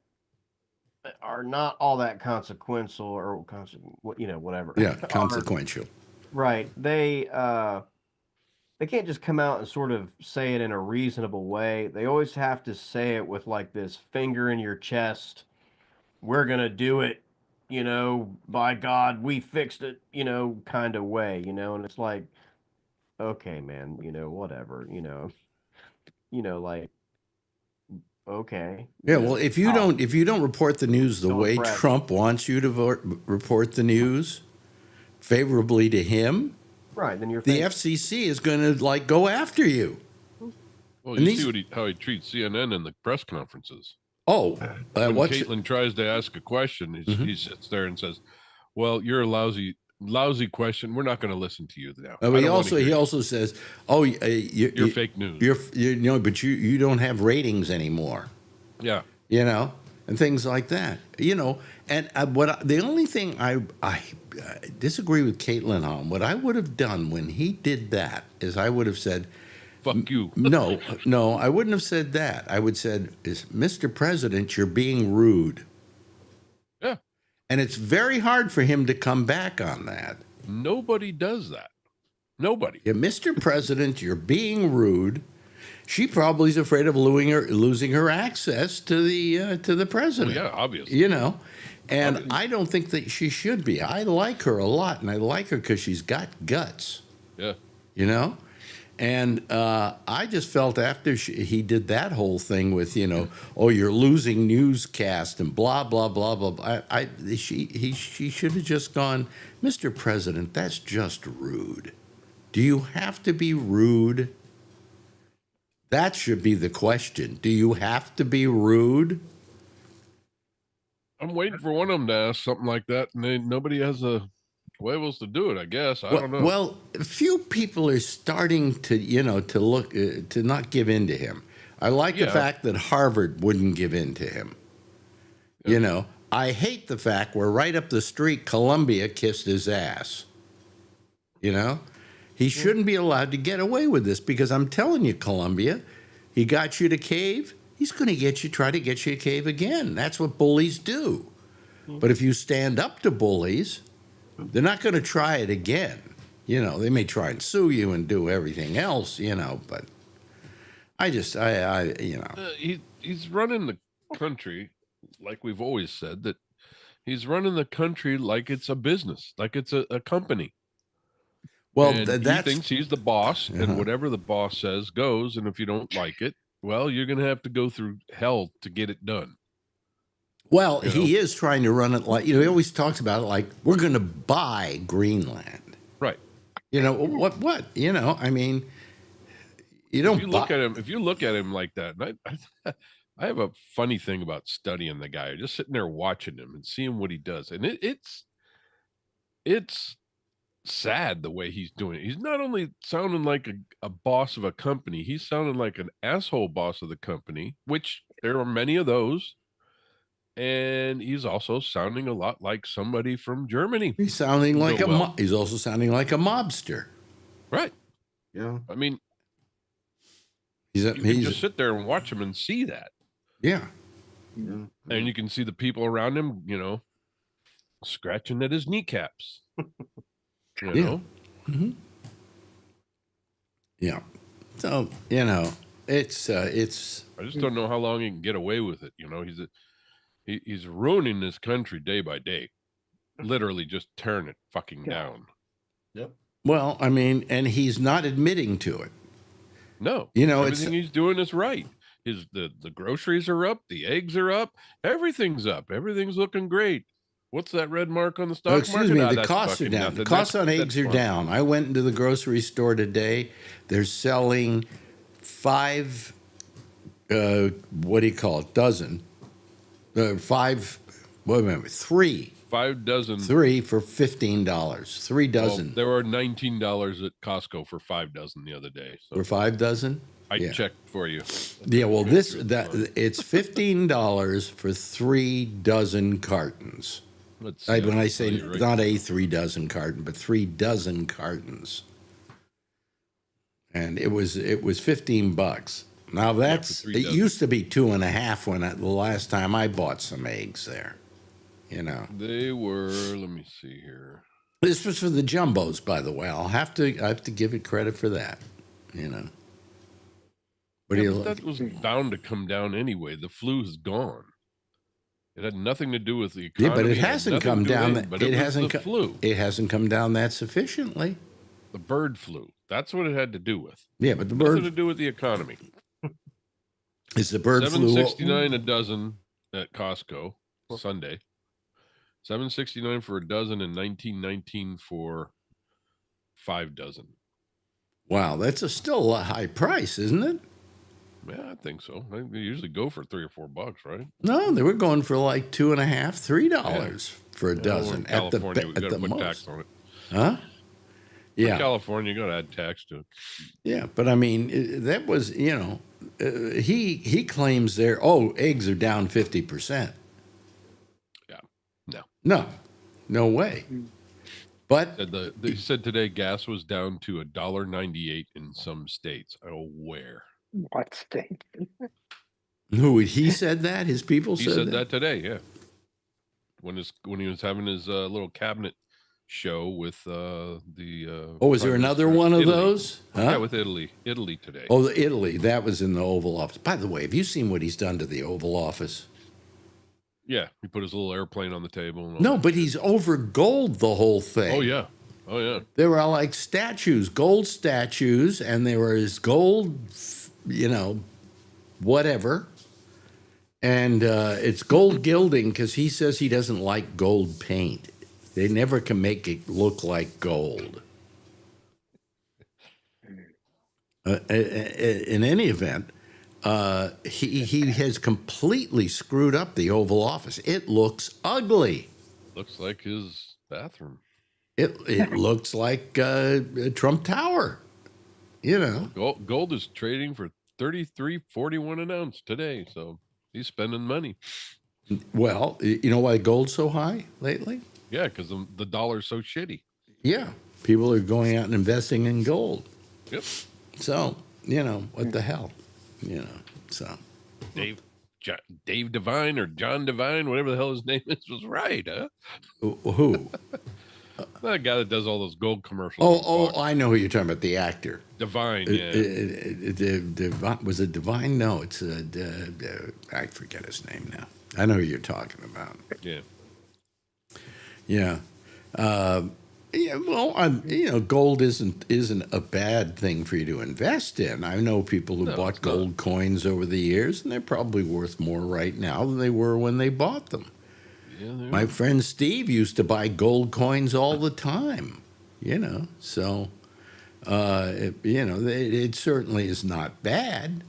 are not all that consequential or whatever. Yeah, consequential. Right. They can't just come out and sort of say it in a reasonable way. They always have to say it with like this finger in your chest. We're going to do it, by God, we fixed it, kind of way, and it's like, okay, man, whatever, like, okay. Yeah, well, if you don't report the news the way Trump wants you to report the news favorably to him, right, then the FCC is going to go after you. Well, you see how he treats CNN in the press conferences. Oh, when Caitlin tries to ask a question, he sits there and says, "Well, you're a lousy question. We're not going to listen to you now." He also says, "Oh, you're fake news. But you don't have ratings anymore." Yeah, and things like that. And the only thing I disagree with Caitlin on, what I would have done when he did that is I would have said, "Fuck you." No, I wouldn't have said that. I would have said, Mr. President, you're being rude. Yeah. And it's very hard for him to come back on that. Nobody does that. Nobody. Yeah, Mr. President, you're being rude. She probably is afraid of losing her access to the president. Well, yeah, obviously. And obviously. I don't think that she should be. I like her a lot, and I like her because she's got guts. Yeah. And I just felt after he did that whole thing with, oh, you're losing newscast and blah, blah, blah, blah, blah. She should have just gone, Mr. President, that's just rude. Do you have to be rude? That should be the question. Do you have to be rude? I'm waiting for one of them to ask something like that, and nobody has a huevos to do it, I guess. I don't know. Well, a few people are starting to, to look to not give in to him. I like the fact that Harvard wouldn't give in to him. Yeah. I hate the fact where right up the street, Columbia kissed his ass. He shouldn't be allowed to get away with this because I'm telling you, Columbia, he got you to cave. He's going to try to get you to cave again. That's what bullies do. But if you stand up to bullies, they're not going to try it again. They may try and sue you and do everything else, but he's running the country like we've always said, that he's running the country like it's a business, like it's a company. Well, he thinks he's the boss, and whatever the boss says goes. And if you don't like it, well, you're going to have to go through hell to get it done. Well, he is trying to run it like, he always talks about it like, we're going to buy Greenland. Right. What? I mean, you don't if you look at him like that, and I have a funny thing about studying the guy, just sitting there watching him and seeing what he does. And it's sad the way he's doing it. He's not only sounding like a boss of a company, he's sounding like an asshole boss of the company, which there are many of those. And he's also sounding a lot like somebody from Germany. He's sounding like he's also sounding like a mobster. Right. Yeah. I mean, you can just sit there and watch him and see that. Yeah. And you can see the people around him, scratching at his kneecaps. Yeah. Mm-hmm. Yeah. So, it's I just don't know how long he can get away with it. He's ruining this country day by day, literally just tearing it fucking down. Yep. Well, I mean, and he's not admitting to it. No, everything he's doing is right. The groceries are up, the eggs are up, everything's up, everything's looking great. What's that red mark on the stock market? Excuse me, the costs are down. Nothing. The costs on eggs are down. I went into the grocery store today. They're selling 5, what do you call it, dozen. 3. 5 dozen. 3 for $15. 3 dozen. Well, there were $19 at Costco for 5 dozen the other day. So for 5 dozen? I checked for you. Yeah, well, it's $15 for 3 dozen cartons. Let's see, when I say not a 3 dozen carton, but 3 dozen cartons, and it was $15. Now it used to be 2.5 when the last time I bought some eggs there. They were. Let me see here. This was for the jumbos, by the way. I have to give it credit for that. That was bound to come down anyway. The flu is gone. It had nothing to do with the economy. Yeah, but it hasn't come down. It hasn't the flu. It hasn't come down that sufficiently. The bird flu. That's what it had to do with. Yeah, but nothing to do with the economy. Is the bird flu $7.69 a dozen at Costco Sunday? $7.69 for a dozen and $19.19 for 5 dozen. Wow, that's still a high price, isn't it? Yeah, I think so. They usually go for $3 or $4, right? No, they were going for like $2.50, $3 for a dozen at the most. Tax on it. Huh? Yeah, California, you got to add tax to it. Yeah, but I mean, that was he claims eggs are down 50%. Yeah, no way. But he said today gas was down to $1.98 in some states. Oh, where? What state? He said that? His people said that? He said that today, yeah. When he was having his little cabinet show with the was there another one of those? Huh? Yeah, with Italy today. Oh, Italy. That was in the Oval Office. By the way, have you seen what he's done to the Oval Office? Yeah, he put his little airplane on the table. No, but he's over gold the whole thing. Oh yeah. They were all like statues, gold statues, and they were his gold, whatever. And it's gold gilding because he says he doesn't like gold paint. They never can make it look like gold. In any event, he has completely screwed up the Oval Office. It looks ugly. Looks like his bathroom. It looks like Trump Tower. You know. Gold is trading for 33.41 an ounce today, so he's spending money. Well, you know why gold's so high lately? Yeah, because the dollar's so shitty. Yeah, people are going out and investing in gold. Yep. So, you know, what the hell? You know, so. Dave Devine or John Devine, whatever the hell his name is, was right, huh? Who? That guy that does all those gold commercials. Oh, I know who you're talking about, the actor. Devine, yeah. Was it Divine? No, it's I forget his name now. I know who you're talking about. Yeah. Yeah. Well, gold isn't a bad thing for you to invest in. I know people who bought gold coins over the years, and they're probably worth more right now than they were when they bought them. Yeah, my friend Steve used to buy gold coins all the time, so, it certainly is not bad,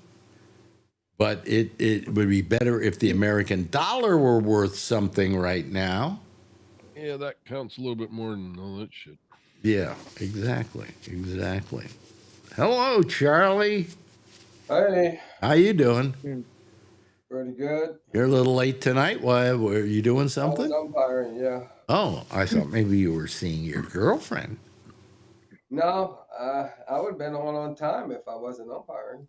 but it would be better if the American dollar were worth something right now. Yeah, that counts a little bit more than all that shit. Yeah, exactly. Hello, Charlie. Hey. How you doing? Pretty good. You're a little late tonight. Why? Were you doing something? I was umpiring, yeah. Oh, I thought maybe you were seeing your girlfriend. No, I would have been on time if I wasn't umpiring.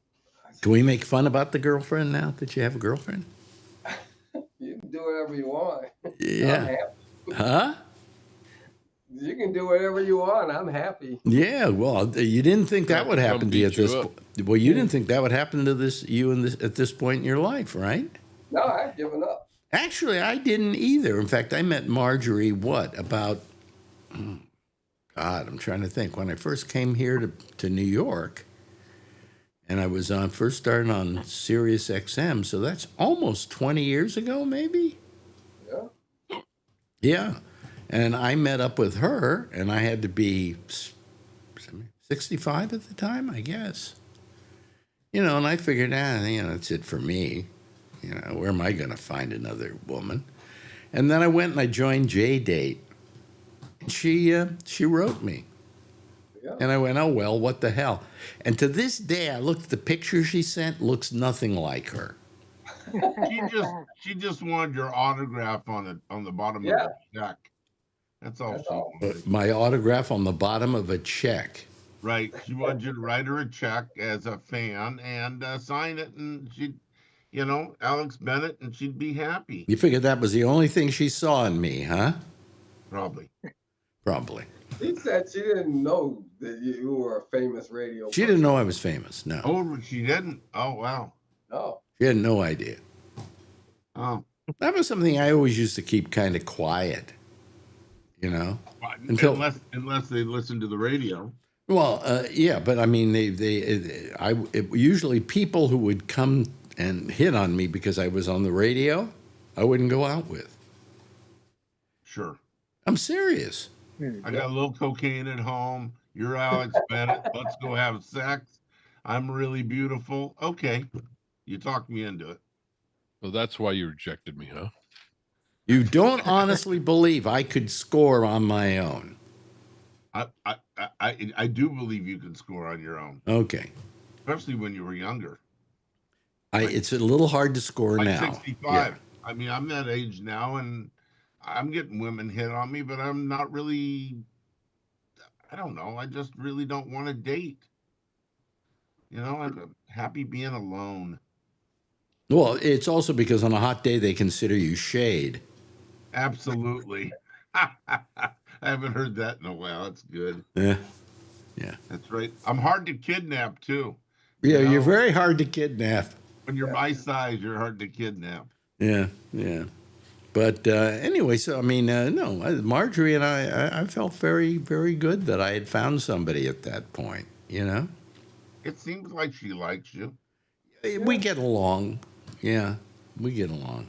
Can we make fun about the girlfriend now that you have a girlfriend? You can do whatever you want. Yeah. Huh? You can do whatever you want. I'm happy. Yeah. Well, you didn't think that would happen to you at this point. Well, you didn't think that would happen to at this point in your life, right? No, I've given up. Actually, I didn't either. In fact, I met Marjorie, about, God, I'm trying to think. When I first came here to New York, and I was first starting on Sirius XM, so that's almost 20 years ago, maybe? Yeah. Yeah. And I met up with her, and I had to be 65 at the time, I guess. And I figured, that's it for me. Where am I going to find another woman? And then I went and I joined JDate. And she wrote me. Yeah. And I went, oh, well, what the hell? And to this day, I looked at the picture she sent, looks nothing like her. She just wanted your autograph on the bottom of the check. That's all she wanted. My autograph on the bottom of a check. Right. She wanted you to write her a check as a fan and sign it, and she'd, Alex Bennett, and she'd be happy. You figured that was the only thing she saw in me, huh? Probably. She said she didn't know that you were a famous radio She didn't know I was famous, no. Oh, she didn't? Oh, wow. No. She had no idea. Oh. That was something I always used to keep kind of quiet, until unless they listen to the radio. Well, yeah, but I mean, usually people who would come and hit on me because I was on the radio, I wouldn't go out with. Sure. I'm serious. I got a little cocaine at home. You're Alex Bennett. Let's go have sex. I'm really beautiful. Okay. You talked me into it. Well, that's why you rejected me, huh? You don't honestly believe I could score on my own. I do believe you can score on your own. Okay. Especially when you were younger. It's a little hard to score like now. 65. Yeah. I mean, I'm that age now, and I'm getting women hit on me, but I'm not really, I don't know. I just really don't want to date. I'm happy being alone. Well, it's also because on a hot day, they consider you shade. Absolutely. I haven't heard that in a while. That's good. Yeah. That's right. I'm hard to kidnap, too. Yeah, you're very hard to kidnap. When you're my size, you're hard to kidnap. Yeah. But anyway, so, I mean, no, Marjorie and I felt very, very good that I had found somebody at that point, It seems like she likes you. We get along. Yeah, we get along.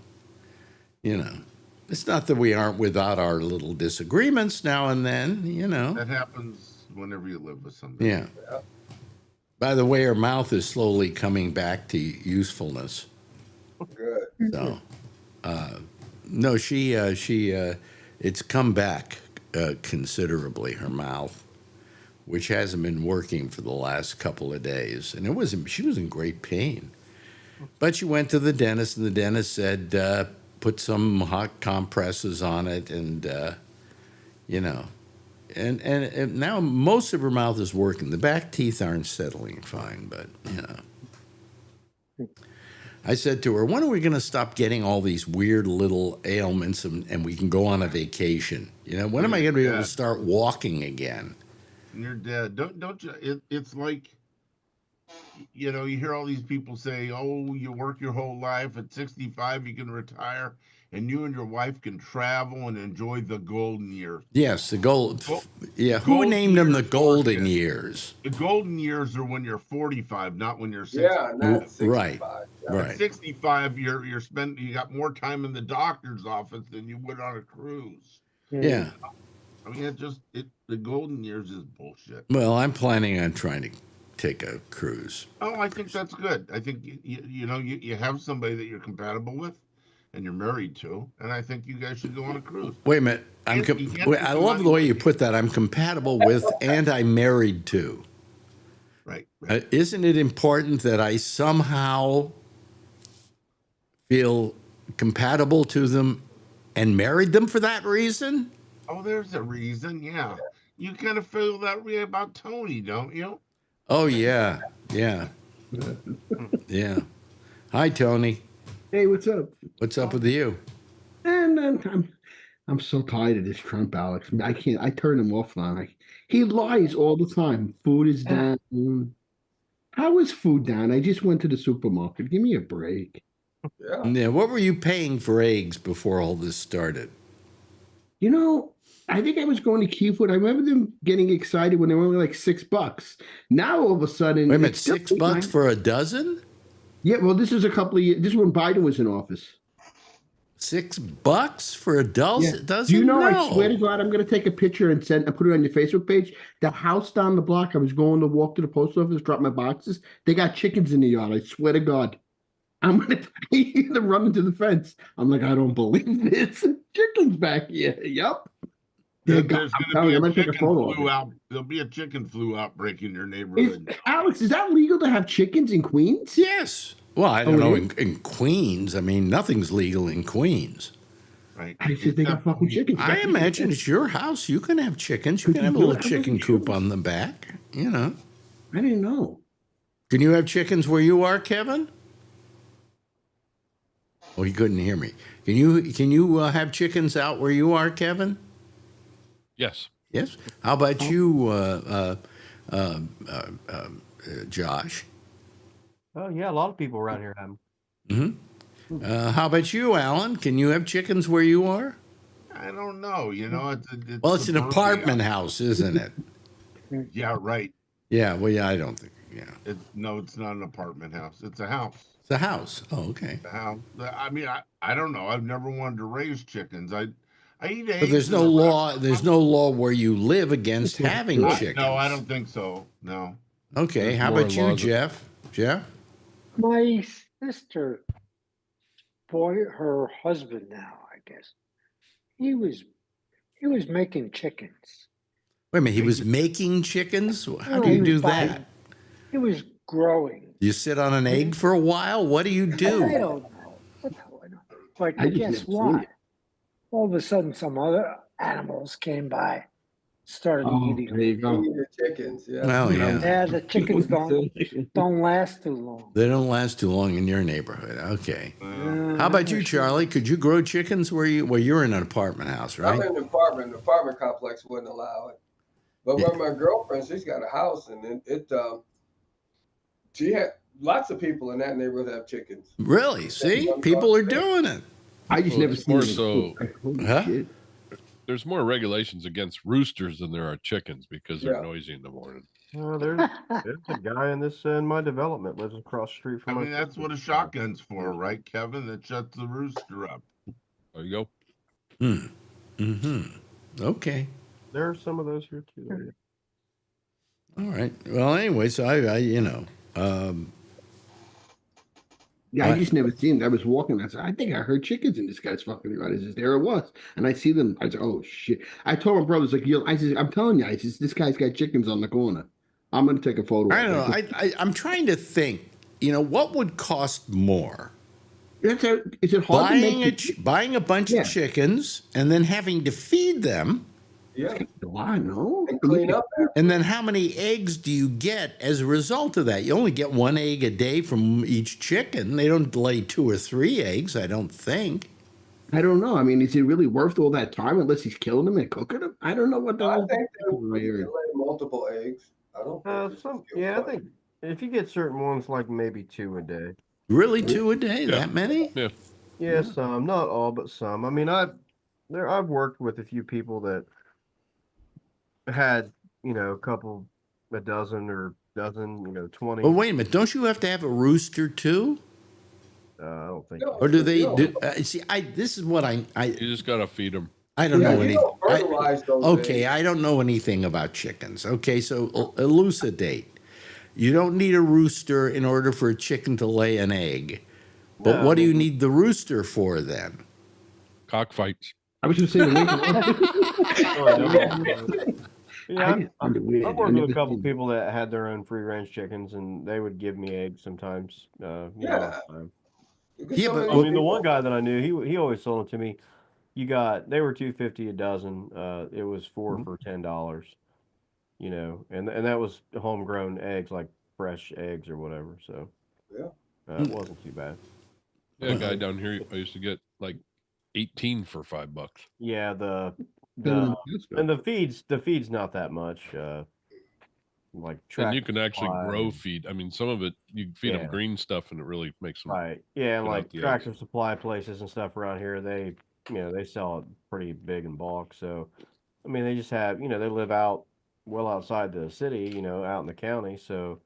It's not that we aren't without our little disagreements now and then, That happens whenever you live with somebody. Yeah. By the way, her mouth is slowly coming back to usefulness. Good. So, no, she it's come back considerably, her mouth, which hasn't been working for the last couple of days. And she was in great pain. But she went to the dentist, and the dentist said, put some hot compresses on it, and, and now most of her mouth is working. The back teeth aren't settling fine, but, I said to her, when are we going to stop getting all these weird little ailments and we can go on a vacation? When am I going to be able to start walking again? And you're dead. Don't you? It's like, you hear all these people say, oh, you work your whole life. At 65, you can retire, and you and your wife can travel and enjoy the golden years. Yes, the gold. Yeah, who named them the golden years? The golden years are when you're 45, not when you're 65. Yeah, not 65. Right. Yeah. Right. At 65, you got more time in the doctor's office than you would on a cruise. Yeah. I mean, the golden years is bullshit. Well, I'm planning on trying to take a cruise. Oh, I think that's good. I think you have somebody that you're compatible with, and you're married to, and I think you guys should go on a cruise. Wait a minute. I love the way you put that. I'm compatible with and I'm married to. Right. Isn't it important that I somehow feel compatible to them and married them for that reason? Oh, there's a reason. Yeah. You kind of feel that way about Tony, don't you? Oh, yeah. Yeah. Yeah. Hi, Tony. Hey, what's up? What's up with you? And I'm so tired of this Trump, Alex. I can't. I turn him off now. He lies all the time. Food is down. How is food down? I just went to the supermarket. Give me a break. Yeah. What were you paying for eggs before all this started? I think I was going to Key Food. I remember them getting excited when they were only like $6. Now all of a sudden, wait a minute, $6 for a dozen? Yeah, well, this is a couple of years. This is when Biden was in office. $6 for a dozen? Do you know? No. I swear to God, I'm going to take a picture and put it on your Facebook page. The house down the block, I was going to walk to the post office, drop my boxes. They got chickens in the yard. I swear to God. I'm going to run into the fence. I'm like, I don't believe this. Chickens back here. Yep. There's going to be a chicken flu out. There'll be a chicken flu outbreak in your neighborhood. Alex, is that legal to have chickens in Queens? Yes. Well, I don't know in Queens. I mean, nothing's legal in Queens. Right. I said they got fucking chickens. I imagine it's your house. You can have chickens. You can have a little chicken coop on the back. I didn't know. Can you have chickens where you are, Kevin? Oh, he couldn't hear me. Can you have chickens out where you are, Kevin? Yes. Yes. How about you, Josh? Oh yeah, a lot of people around here have them. Mm-hmm. How about you, Alan? Can you have chickens where you are? I don't know. It's an apartment house, isn't it? Yeah, right. Yeah. Well, yeah, I don't think. Yeah. It's not an apartment house. It's a house. It's a house. Oh, okay. The house. I mean, I don't know. I've never wanted to raise chickens. I eat eggs. But there's no law. There's no law where you live against having chickens. No, I don't think so. No. Okay. There's how about you, Jeff? Jeff? My sister, her husband now, I guess, he was making chickens. Wait a minute. He was making chickens? How do you do that? He was growing. You sit on an egg for a while? What do you do? I don't know. What the hell I know. But guess what? All of a sudden, some other animals came by, started eating. There you go. The chickens, yeah. Well, yeah. Yeah, the chickens don't last too long. They don't last too long in your neighborhood. Okay. How about you, Charlie? Could you grow chickens where you're in an apartment house, right? I'm in an apartment. The apartment complex wouldn't allow it. But when my girlfriend, she's got a house, and she had lots of people in that neighborhood have chickens. Really? See, people are doing it. I just never seen it. So, Huh? there's more regulations against roosters than there are chickens because they're noisy in the morning. There's a guy in my development lives across the street from. I mean, that's what a shotgun's for, right, Kevin? That shuts the rooster up. There you go. Okay. There are some of those here too. All right. Well, anyway, so I Yeah, I just never seen it. I was walking. I said, I think I heard chickens in this guy's fucking yard. I says, there it was. And I see them. I said, oh shit. I told my brothers, like, I said, I'm telling you, I says, this guy's got chickens on the corner. I'm gonna take a photo I of don't know. it. I'm trying to think. What would cost more? Is it hard to make Buying a bunch of chickens and then having to feed them? Yeah. a lot, no? And clean up after. And then how many eggs do you get as a result of that? You only get 1 egg a day from each chicken. They don't lay 2 or 3 eggs, I don't think. I don't know. I mean, is it really worth all that time unless he's killing them and cooking them? I don't know what the I hell. think they lay multiple eggs. I don't think I think if you get certain ones, like maybe 2 a day. Really, 2 a day? Yeah. That many? Yeah. Yeah, some, not all, but some. I mean, I've worked with a few people that had, a dozen or 20. Well, wait a minute. Don't you have to have a rooster too? I don't think. Or do they do? See, this is what I You just gotta feed them. I don't know anything. don't fertilize those Okay, eggs. I don't know anything about chickens. Okay, so elucidate. You don't need a rooster in order for a chicken to lay an egg. But No, what do you need the rooster for then? Cockfights. I was just saying. Yeah, I've I've worked with a couple people that had their own free range chickens, and they would give me eggs sometimes. All the time. Yeah, but I mean, the one guy that I knew, he always sold them to me. They were $2.50 a dozen. It was 4 for $10. And that was homegrown eggs, like fresh eggs or whatever. So it wasn't too bad. Yeah, a guy down here I used to get like 18 for $5. Yeah, and the feed's not that much. Like And you can actually grow feed. I mean, some of it you feed them green stuff, and it really makes them right. Yeah, and get out like the Tractor eggs. Supply places and stuff around here, they sell it pretty big in bulk. So, I mean, they just have they live well outside the city, out in the county. So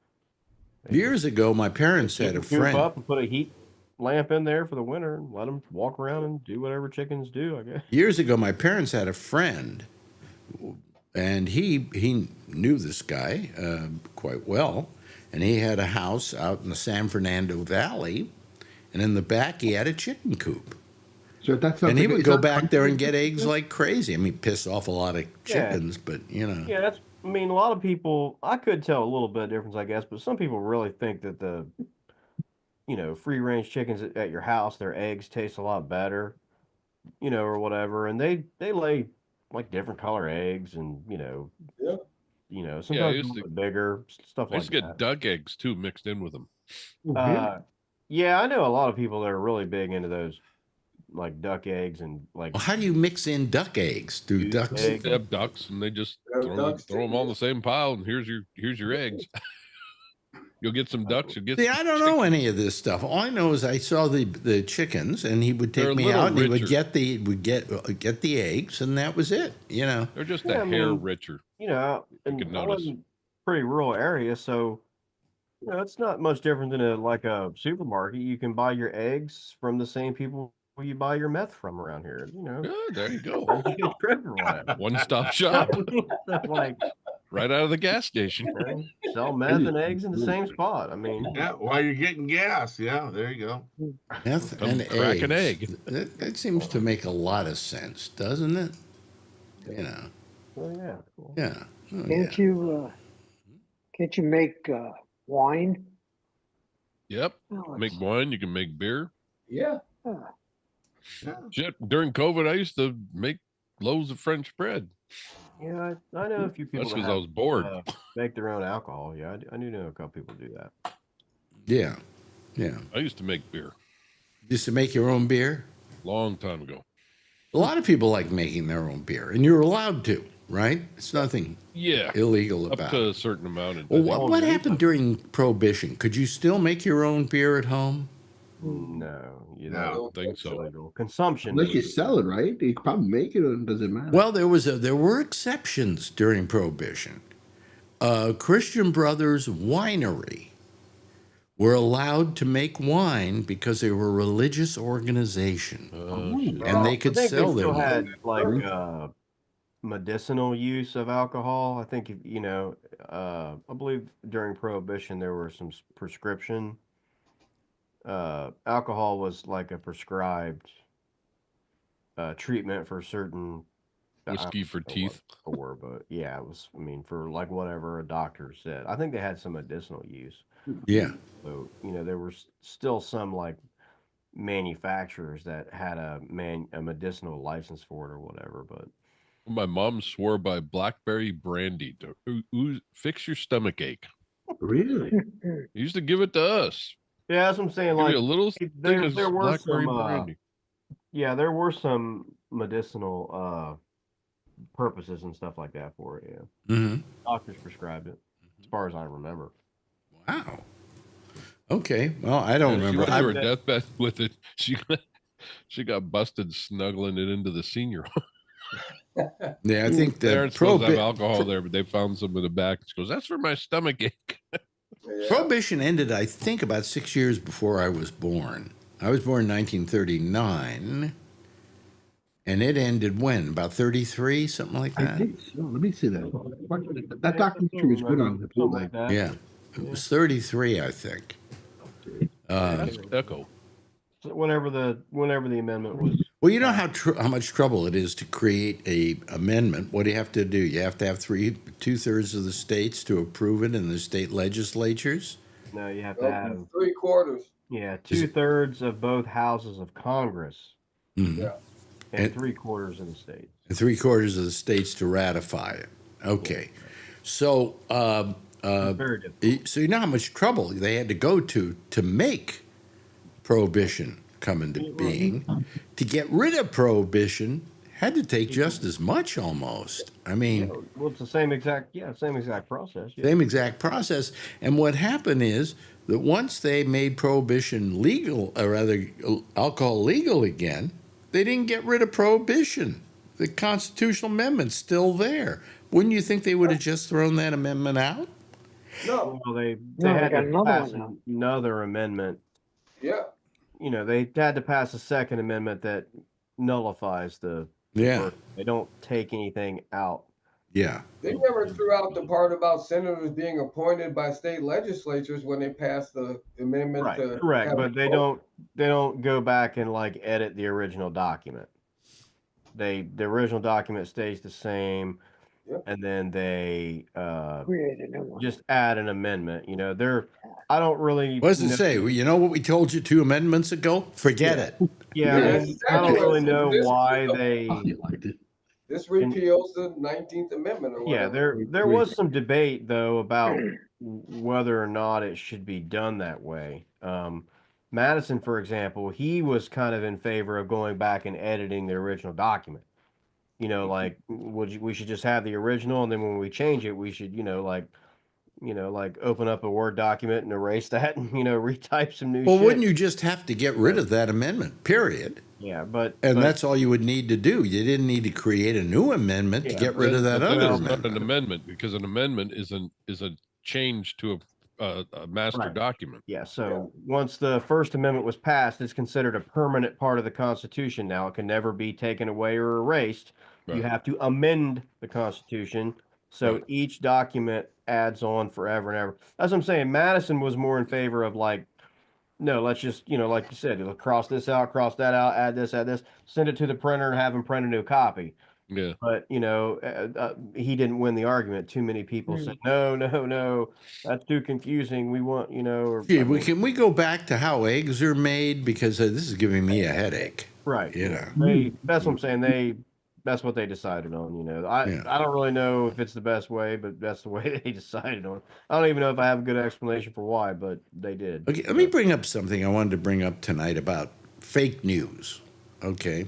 years ago, my parents had a coop friend. up and put a heat lamp in there for the winter and let them walk around and do whatever chickens do, I guess. Years ago, my parents had a friend, and he knew this guy quite well, and he had a house out in the San Fernando Valley, and in the back he had a chicken coop. So that's and he would go back there and get eggs like crazy. I mean, piss off a lot of chickens, but Yeah, that's. I mean, a lot of people. I could tell a little bit of difference, I guess, but some people really think that the free range chickens at your house, their eggs taste a lot better, or whatever. And they lay like different color eggs and, sometimes a little bit bigger, stuff I like used to that. get duck eggs too mixed in with them. Yeah, I know a lot of people that are really big into those, like duck eggs and like. Well, how do you mix in duck eggs? Do ducks? They have ducks, and they just throw them all in the same pile, and here's your eggs. You'll get some ducks. You'll get. See, I don't know any of this stuff. All I know is I saw the chickens, and he would take me out, and he would get the eggs, and that was it. They're just a hair richer. And I live in a pretty rural area, so it's not much different than a supermarket. You can buy your eggs from the same people you buy your meth from around here. Yeah, there you go. One-stop shop. Like right out of the gas station. Sell meth and eggs in the same spot. I mean, yeah, while you're getting gas. Yeah, there you go. Meth and crack eggs. an egg. That seems to make a lot of sense, doesn't it? well, yeah. Yeah. Oh, Can't you make wine? Yep. Make wine. You can make beer. Yeah. Shit. During COVID, I used to make loaves of French bread. Yeah, I know a few people. That's because I was bored. Make their own alcohol. Yeah, I do know a couple people do that. Yeah. I used to make beer. Used to make your own beer? Long time ago. A lot of people like making their own beer, and you're allowed to, right? It's nothing illegal about up to it. a certain amount. Well, what happened during Prohibition? Could you still make your own beer at home? No, I don't think so. Illegal. Consumption. Unless you sell it, right? You can probably make it, or does it matter? Well, there were exceptions during Prohibition. Christian Brothers Winery were allowed to make wine because they were a religious organization, and they could sell they their still had wine. like medicinal use of alcohol. I think I believe during Prohibition there were some prescription alcohol was like a prescribed treatment for certain Whiskey for teeth. For, but yeah, it was. I mean, for like whatever a doctor said. I think they had some medicinal use. Yeah. So there were still some like manufacturers that had a medicinal license for it or whatever. But my mom swore by blackberry brandy to fix your stomach ache. Really? He used to give it to us. Yeah, that's what I'm saying. Give Like you a little thing of there were blackberry some, brandy. yeah, there were some medicinal purposes and stuff like that for it. Yeah, Mm-hmm. doctors prescribed it, as far as I remember. Wow. Okay. Well, I don't remember. She went to her deathbed with it. She got busted snuggling it into the senior home. Yeah, I think the parents supposed to have alcohol there, but they found some in the back. She goes, "That's for my stomach ache." Prohibition ended, I think, about 6 years before I was born. I was born in 1939, and it ended when? About 33, something like I that? think so. Let me see that. That documentary was good on Something like that. Yeah. It was 33, I think. Echo. So whenever the amendment was. Well, you know how much trouble it is to create a amendment. What do you have to do? You have to have 2/3 of the states to approve it in the state legislatures. No, you have to have 3/4. Yeah, 2/3 of both houses of Congress. Mm-hmm. Yeah. And 3/4 of the states. And 3/4 of the states to ratify it. Okay. So, very difficult. so you know how much trouble they had to go to make prohibition come into being. To get rid of prohibition had to take just as much almost. I mean, well, it's the same exact process. Yeah. Same exact process. And what happened is that once they made prohibition legal, or rather alcohol legal again, they didn't get rid of prohibition. The constitutional amendment's still there. Wouldn't you think they would have just thrown that amendment out? No. Well, they No, had they got to another pass one now. another amendment. Yeah. They had to pass a second amendment that nullifies the Yeah. first. They don't take anything out. Yeah. They never threw out the part about senators being appointed by state legislatures when they passed the amendment. Right, to correct, have but they don't go back and like edit the original document. The original document stays the same, Yep. and then they Create a new one. just add an amendment. I don't really. What does it say? You know what we told you 2 amendments ago? Forget it. Yeah, Yeah, I don't really exactly. know This- why they. This repeals the 19th Amendment or Yeah, whatever. there was some debate though about whether or not it should be done that way. Madison, for example, he was kind of in favor of going back and editing the original document. Like we should just have the original, and then when we change it, we should, like open up a Word document and erase that, and retype some new. Well, shit. wouldn't you just have to get rid of that amendment, period? Yeah, And that's all you would need to do. You didn't need to create a new amendment to get rid of that But other that's not an amendment. amendment, because an amendment is a change to a master Right. document. Yeah, so once the First Amendment was passed, it's considered a permanent part of the Constitution. Now, it can never be taken away or erased. You Right. have to amend the Constitution. So Right. each document adds on forever and ever. That's what I'm saying. Madison was more in favor of like, no, let's just, like you said, cross this out, cross that out, add this, send it to the printer and have them print a new copy. Yeah. But, he didn't win the argument. Too many people said, no, that's too confusing. We want, or. Gee, can we go back to how eggs are made? Because this is giving me a headache. Right. You That's what I'm saying. That's what they decided on. I don't really know if it's the best way, but that's the way they decided on. I don't even know if I have a good explanation for why, but they did. Okay, let me bring up something I wanted to bring up tonight about fake news. Okay.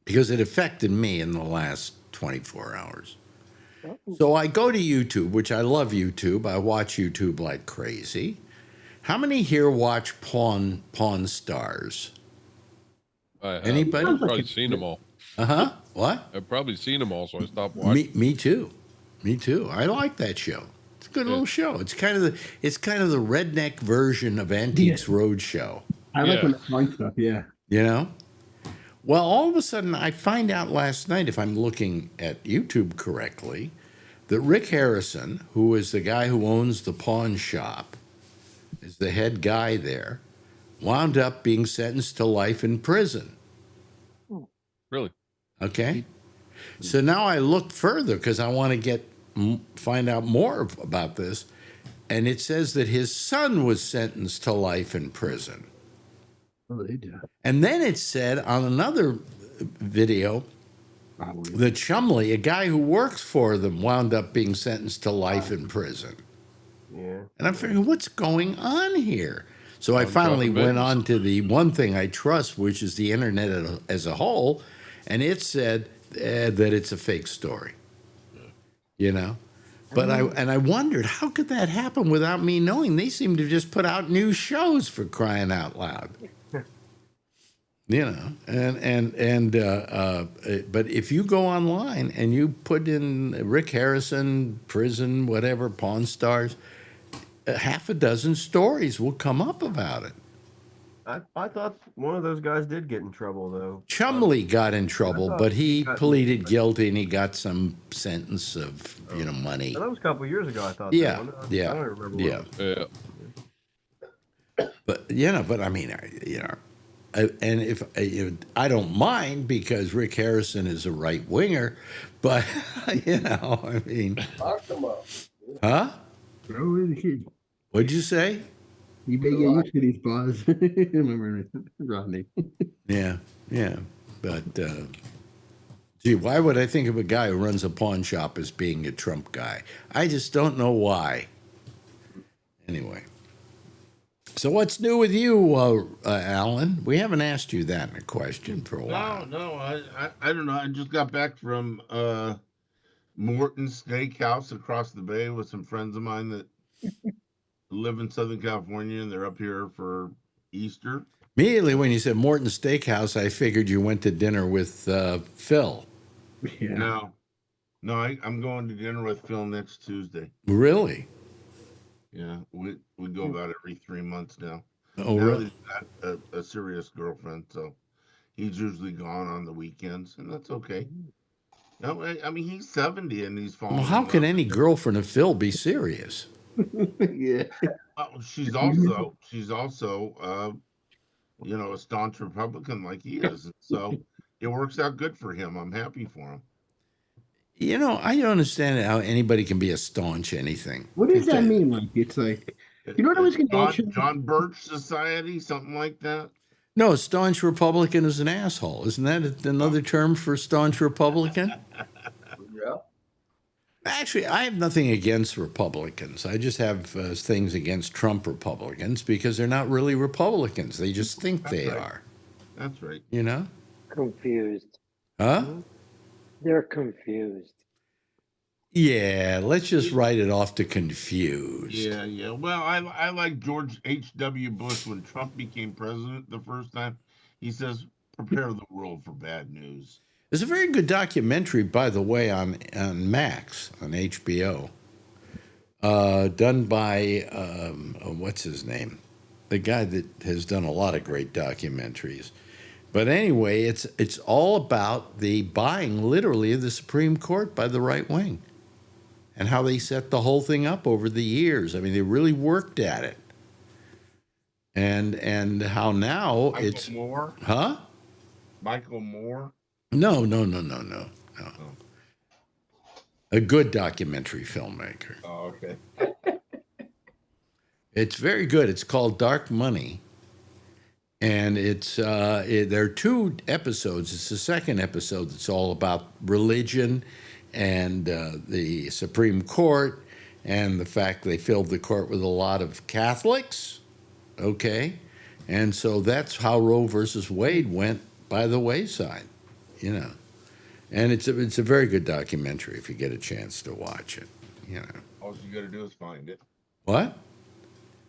Because it affected me in the last 24 hours. So I go to YouTube, which I love YouTube. I watch YouTube like crazy. How many here watch Pawn Stars? Anybody? I've probably seen them all. What? I've probably seen them all, so I stopped watching. Me too. Me too. I like that show. It's a good little show. It's kind of the redneck version of Antiques Roadshow. I like when they find stuff. Yeah. Well, all of a sudden, I find out last night, if I'm looking at YouTube correctly, that Rick Harrison, who is the guy who owns the pawn shop, is the head guy there, wound up being sentenced to life in prison. Really? Okay. So now I look further because I want to find out more about this. And it says that his son was sentenced to life in prison. Oh, they do. And then it said on another video that Chumley, a guy who works for them, wound up being sentenced to life in prison. Yeah. And I'm figuring, what's going on here? So I finally went on to the one thing I trust, which is the internet as a whole, and it said that it's a fake story. You know? But I wondered, how could that happen without me knowing? They seem to just put out new shows, for crying out loud. You know, but if you go online and you put in Rick Harrison, prison, whatever, Pawn Stars, half a dozen stories will come up about it. I thought one of those guys did get in trouble, though. Chumley got in trouble, but he pleaded guilty and he got some sentence of, money. That was a couple of years ago, I thought. Yeah, I don't remember. Yeah. But I mean, and if I don't mind because Rick Harrison is a right winger, but I mean, Lock them up. huh? Oh, the kid. What'd you say? You may get used to these bars. Remember Rodney? Yeah, but gee, why would I think of a guy who runs a pawn shop as being a Trump guy? I just don't know why. Anyway. So what's new with you, Alan? We haven't asked you that in a question for a while. No, I don't know. I just got back from Morton's Steakhouse across the bay with some friends of mine that live in Southern California, and they're up here for Easter. Immediately when you said Morton's Steakhouse, I figured you went to dinner with Phil. Yeah. No, I'm going to dinner with Phil next Tuesday. Really? Yeah, we go about every 3 months now. Oh, now really? He's got a serious girlfriend, so he's usually gone on the weekends, and that's okay. No, I mean, he's 70 and he's falling. Well, how can any girlfriend of Phil be serious? Yeah. She's also a staunch Republican like he is, so it works out good for him. I'm happy for him. I don't understand how anybody can be a staunch anything. What does that mean? Like, it's like, you know what I was going to ask you? John Birch Society, something like that. No, a staunch Republican is an asshole. Isn't that another term for staunch Republican? Yeah. Actually, I have nothing against Republicans. I just have things against Trump Republicans because they're not really Republicans. They just think they are. That's right. Confused. Huh? They're confused. Yeah, let's just write it off to confused. Yeah. Well, I like George H.W. Bush when Trump became president the first time. He says, prepare the world for bad news. There's a very good documentary, by the way, on Max, on HBO, done by, what's his name? The guy that has done a lot of great documentaries. But anyway, it's all about the buying, literally, of the Supreme Court by the right wing and how they set the whole thing up over the years. I mean, they really worked at it. And how now Michael Moore? Huh? Michael Moore? No. A good documentary filmmaker. Oh, okay. It's very good. It's called Dark Money. And there are 2 episodes. It's the second episode that's all about religion and the Supreme Court and the fact they filled the court with a lot of Catholics. Okay. And so that's how Roe versus Wade went by the wayside, And it's a very good documentary if you get a chance to watch it, All you got to do is find it. What?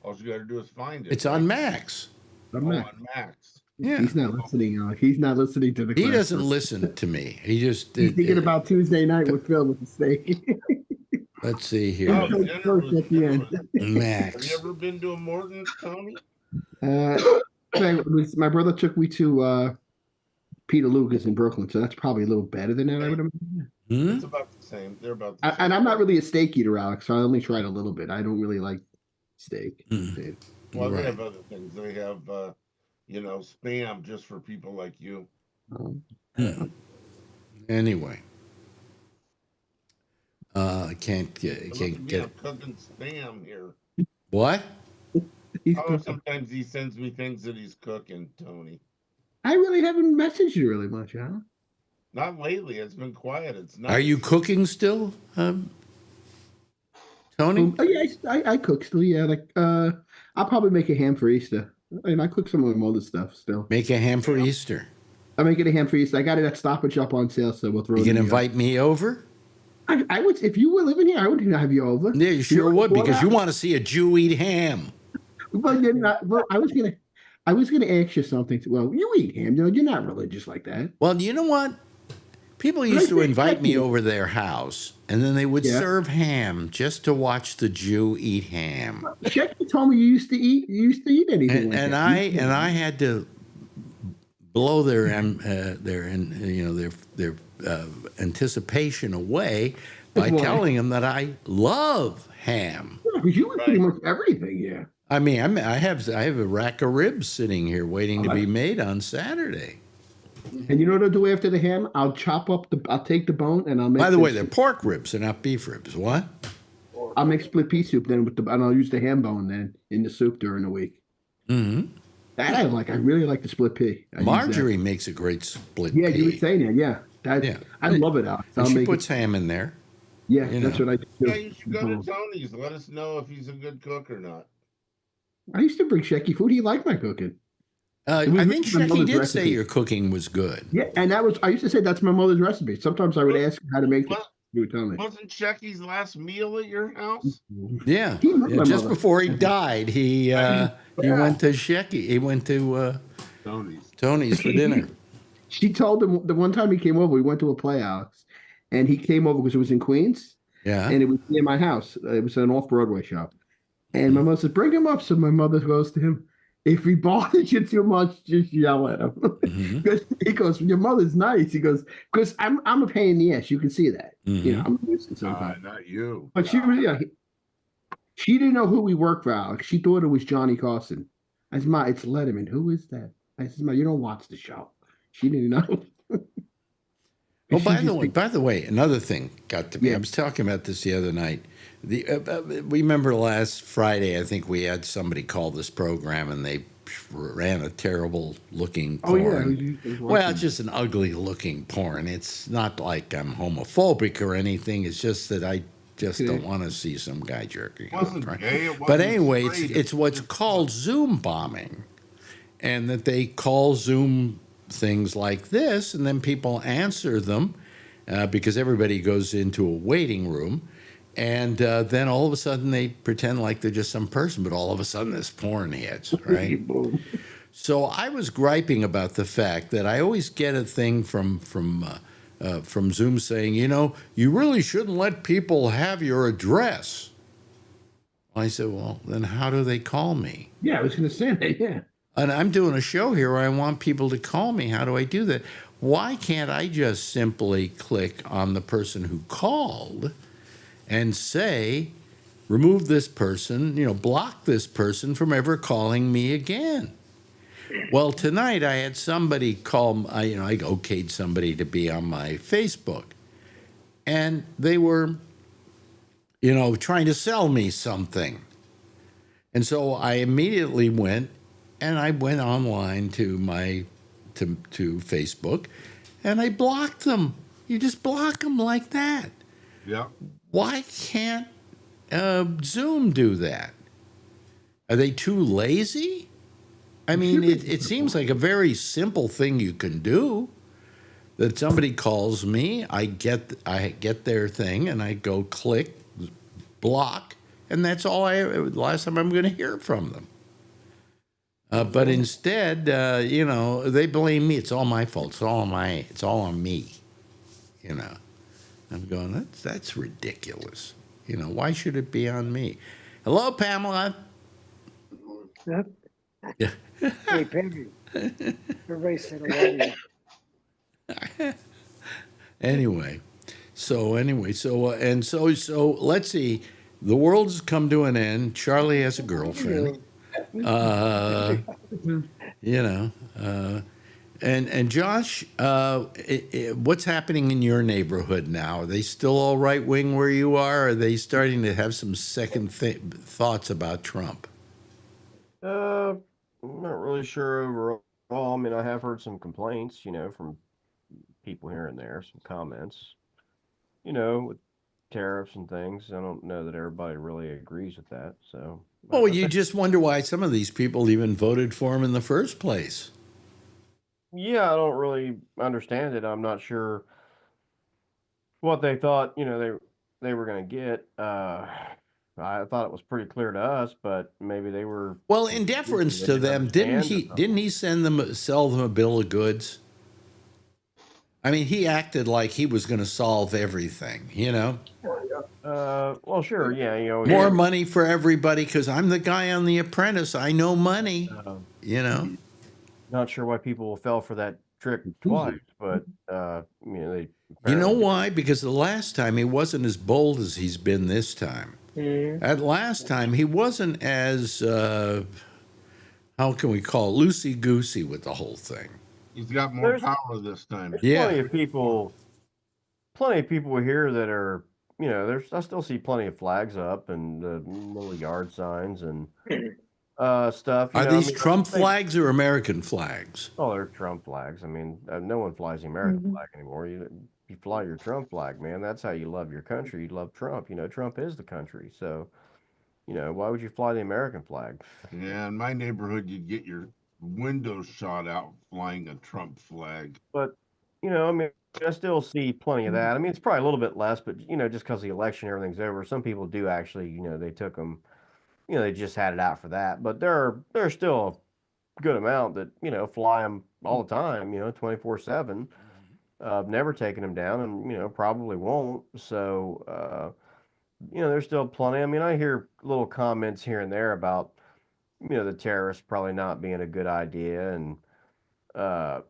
All you got to do is find it. It's on Max. On Max. Yeah. He's not listening. He's not listening to the. He doesn't listen to me. He just. He's thinking about Tuesday night with Phil with the steak. Let's see here. At the end. Max. Have you ever been to a Morton's, Tony? My brother took me to Peter Luger's in Brooklyn, so that's probably a little better than that, I would imagine. It's about the same. They're about the same. And I'm not really a steak eater, Alex, so I only tried a little bit. I don't really like steak. Well, they have other things. They have, spam just for people like you. Anyway, I can't Look get at me, I'm cooking spam here. what? Sometimes he sends me things that he's cooking, Tony. I really haven't messaged you really much, huh? Not lately. It's been quiet. It's nice. Are you cooking still, Tony? Oh, yeah, I cook still. Yeah, like I'll probably make a ham for Easter. And I cook some of my other stuff still. Make a ham for Easter. I'm making a ham for Easter. I got it at Stop and Shop on sale, so we'll throw it. You can invite me over. I would, if you were living here, I would have you over. Yeah, you sure would, because you want to see a Jew eat ham. Well, you're not. Well, I was gonna ask you something. Well, you eat ham. You're not religious like that. Well, you know what? People used to invite me over their house, and then they would serve ham just to watch the Jew eat ham. Shecky told me you used to eat anything. And I had to blow their anticipation away by telling them that I love ham. Because you eat pretty much everything, yeah. I mean, I have a rack of ribs sitting here waiting to be made on Saturday. And you know what I'll do after the ham? I'll take the bone and I'll make. By the way, they're pork ribs, they're not beef ribs. What? I'll make split pea soup then and I'll use the ham bone then in the soup during the week. Mm-hmm. That I like. I really like the split pea. Marjorie makes a great split pea. Yeah, you were saying that. Yeah, I love it, Alex. She puts ham in there. Yeah, that's what I do. Yeah, you should go to Tony's. Let us know if he's a good cook or not. I used to bring Shecky food. He liked my cooking. I think Shecky did say your cooking was good. Yeah, and I used to say that's my mother's recipe. Sometimes I would ask how to make it. He would tell me. Wasn't Shecky's last meal at your house? Yeah. Just before he died, he went to Shecky. He went to Tony's for dinner. She told him the one time he came over, we went to a play, Alex, and he came over because it was in Queens. Yeah. And it was near my house. It was an off-Broadway shop. And my mother said, bring him up. So my mother goes to him, if he bothers you too much, just yell at him. Mm-hmm. He goes, your mother's nice. He goes, because I'm a pain in the ass. You can see that. Mm-hmm. You know, I'm listening sometimes. Not you. But she was, she didn't know who we worked for, Alex. She thought it was Johnny Carson. I said, Ma, it's Letterman. Who is that? I said, Ma, you don't watch the show. She didn't know. Oh, by the way, another thing got to me. I was talking about this the other night. We remember last Friday, I think we had somebody call this program and they ran a terrible looking porn. Well, it's just an ugly looking porn. It's not like I'm homophobic or anything. It's just that I just don't want to see some guy jerking off. Right? But anyway, it's what's called Zoom bombing, and that they call Zoom things like this, and then people answer them because everybody goes into a waiting room. And then all of a sudden they pretend like they're just some person, but all of a sudden this porn hits, right? So I was griping about the fact that I always get a thing from Zoom saying, you really shouldn't let people have your address. I said, well, then how do they call me? Yeah, I was going to say that, yeah. And I'm doing a show here where I want people to call me. How do I do that? Why can't I just simply click on the person who called and say, remove this person, block this person from ever calling me again? Well, tonight I had somebody call, I okayed somebody to be on my Facebook. And they were, trying to sell me something. And so I immediately went online to to Facebook, and I blocked them. You just block them like that. Yeah. Why can't Zoom do that? Are they too lazy? I mean, it seems like a very simple thing you can do. That somebody calls me, I get their thing, and I go click, block, and that's all last time I'm going to hear from them. But instead, they blame me. It's all my fault. It's all on me. I'm going, that's ridiculous. Why should it be on me? Hello, Pamela. Yep. Yeah. Hey, Pamela. Everybody said hello. Anyway, so let's see. the world's come to an end. Charlie has a girlfriend. You know, and Josh, what's happening in your neighborhood now? Are they still all right wing where you are? Or are they starting to have some second thoughts about Trump? I'm not really sure overall. I mean, I have heard some complaints, from people here and there, some comments, with tariffs and things. I don't know that everybody really agrees with that. So, Well, you just wonder why some of these people even voted for him in the first place. yeah, I don't really understand it. I'm not sure what they thought, they were going to get. I thought it was pretty clear to us, but maybe they were. Well, in deference They to didn't them, understand or didn't he sell them a bill of goods? I mean, he acted like he was going to solve everything, Well, sure, yeah, More money for everybody because I'm the guy on The Apprentice. I know money, Not sure why people fell for that trick twice, but they. You know why? Because the last time he wasn't as bold as he's been this time. At last time, he wasn't as how can we call it, loosey goosey with the whole thing. He's got more power this time. There's plenty of people here that are, I still see plenty of flags up and little yard signs and stuff. Are these Trump flags or American flags? Oh, they're Trump flags. I mean, no one flies the American flag anymore. You fly your Trump flag, man. That's how you love your country. You love Trump. Trump is the country. So, why would you fly the American flag? Yeah, in my neighborhood, you'd get your windows shot out flying a Trump flag. But, I mean, I still see plenty of that. I mean, it's probably a little bit less, but, just because the election, everything's over. Some people do actually, they took them, they just had it out for that. But there's still a good amount that, fly them all the time, 24/7. I've never taken them down and, probably won't. So, there's still plenty. I mean, I hear little comments here and there about, the terrorists probably not being a good idea. And,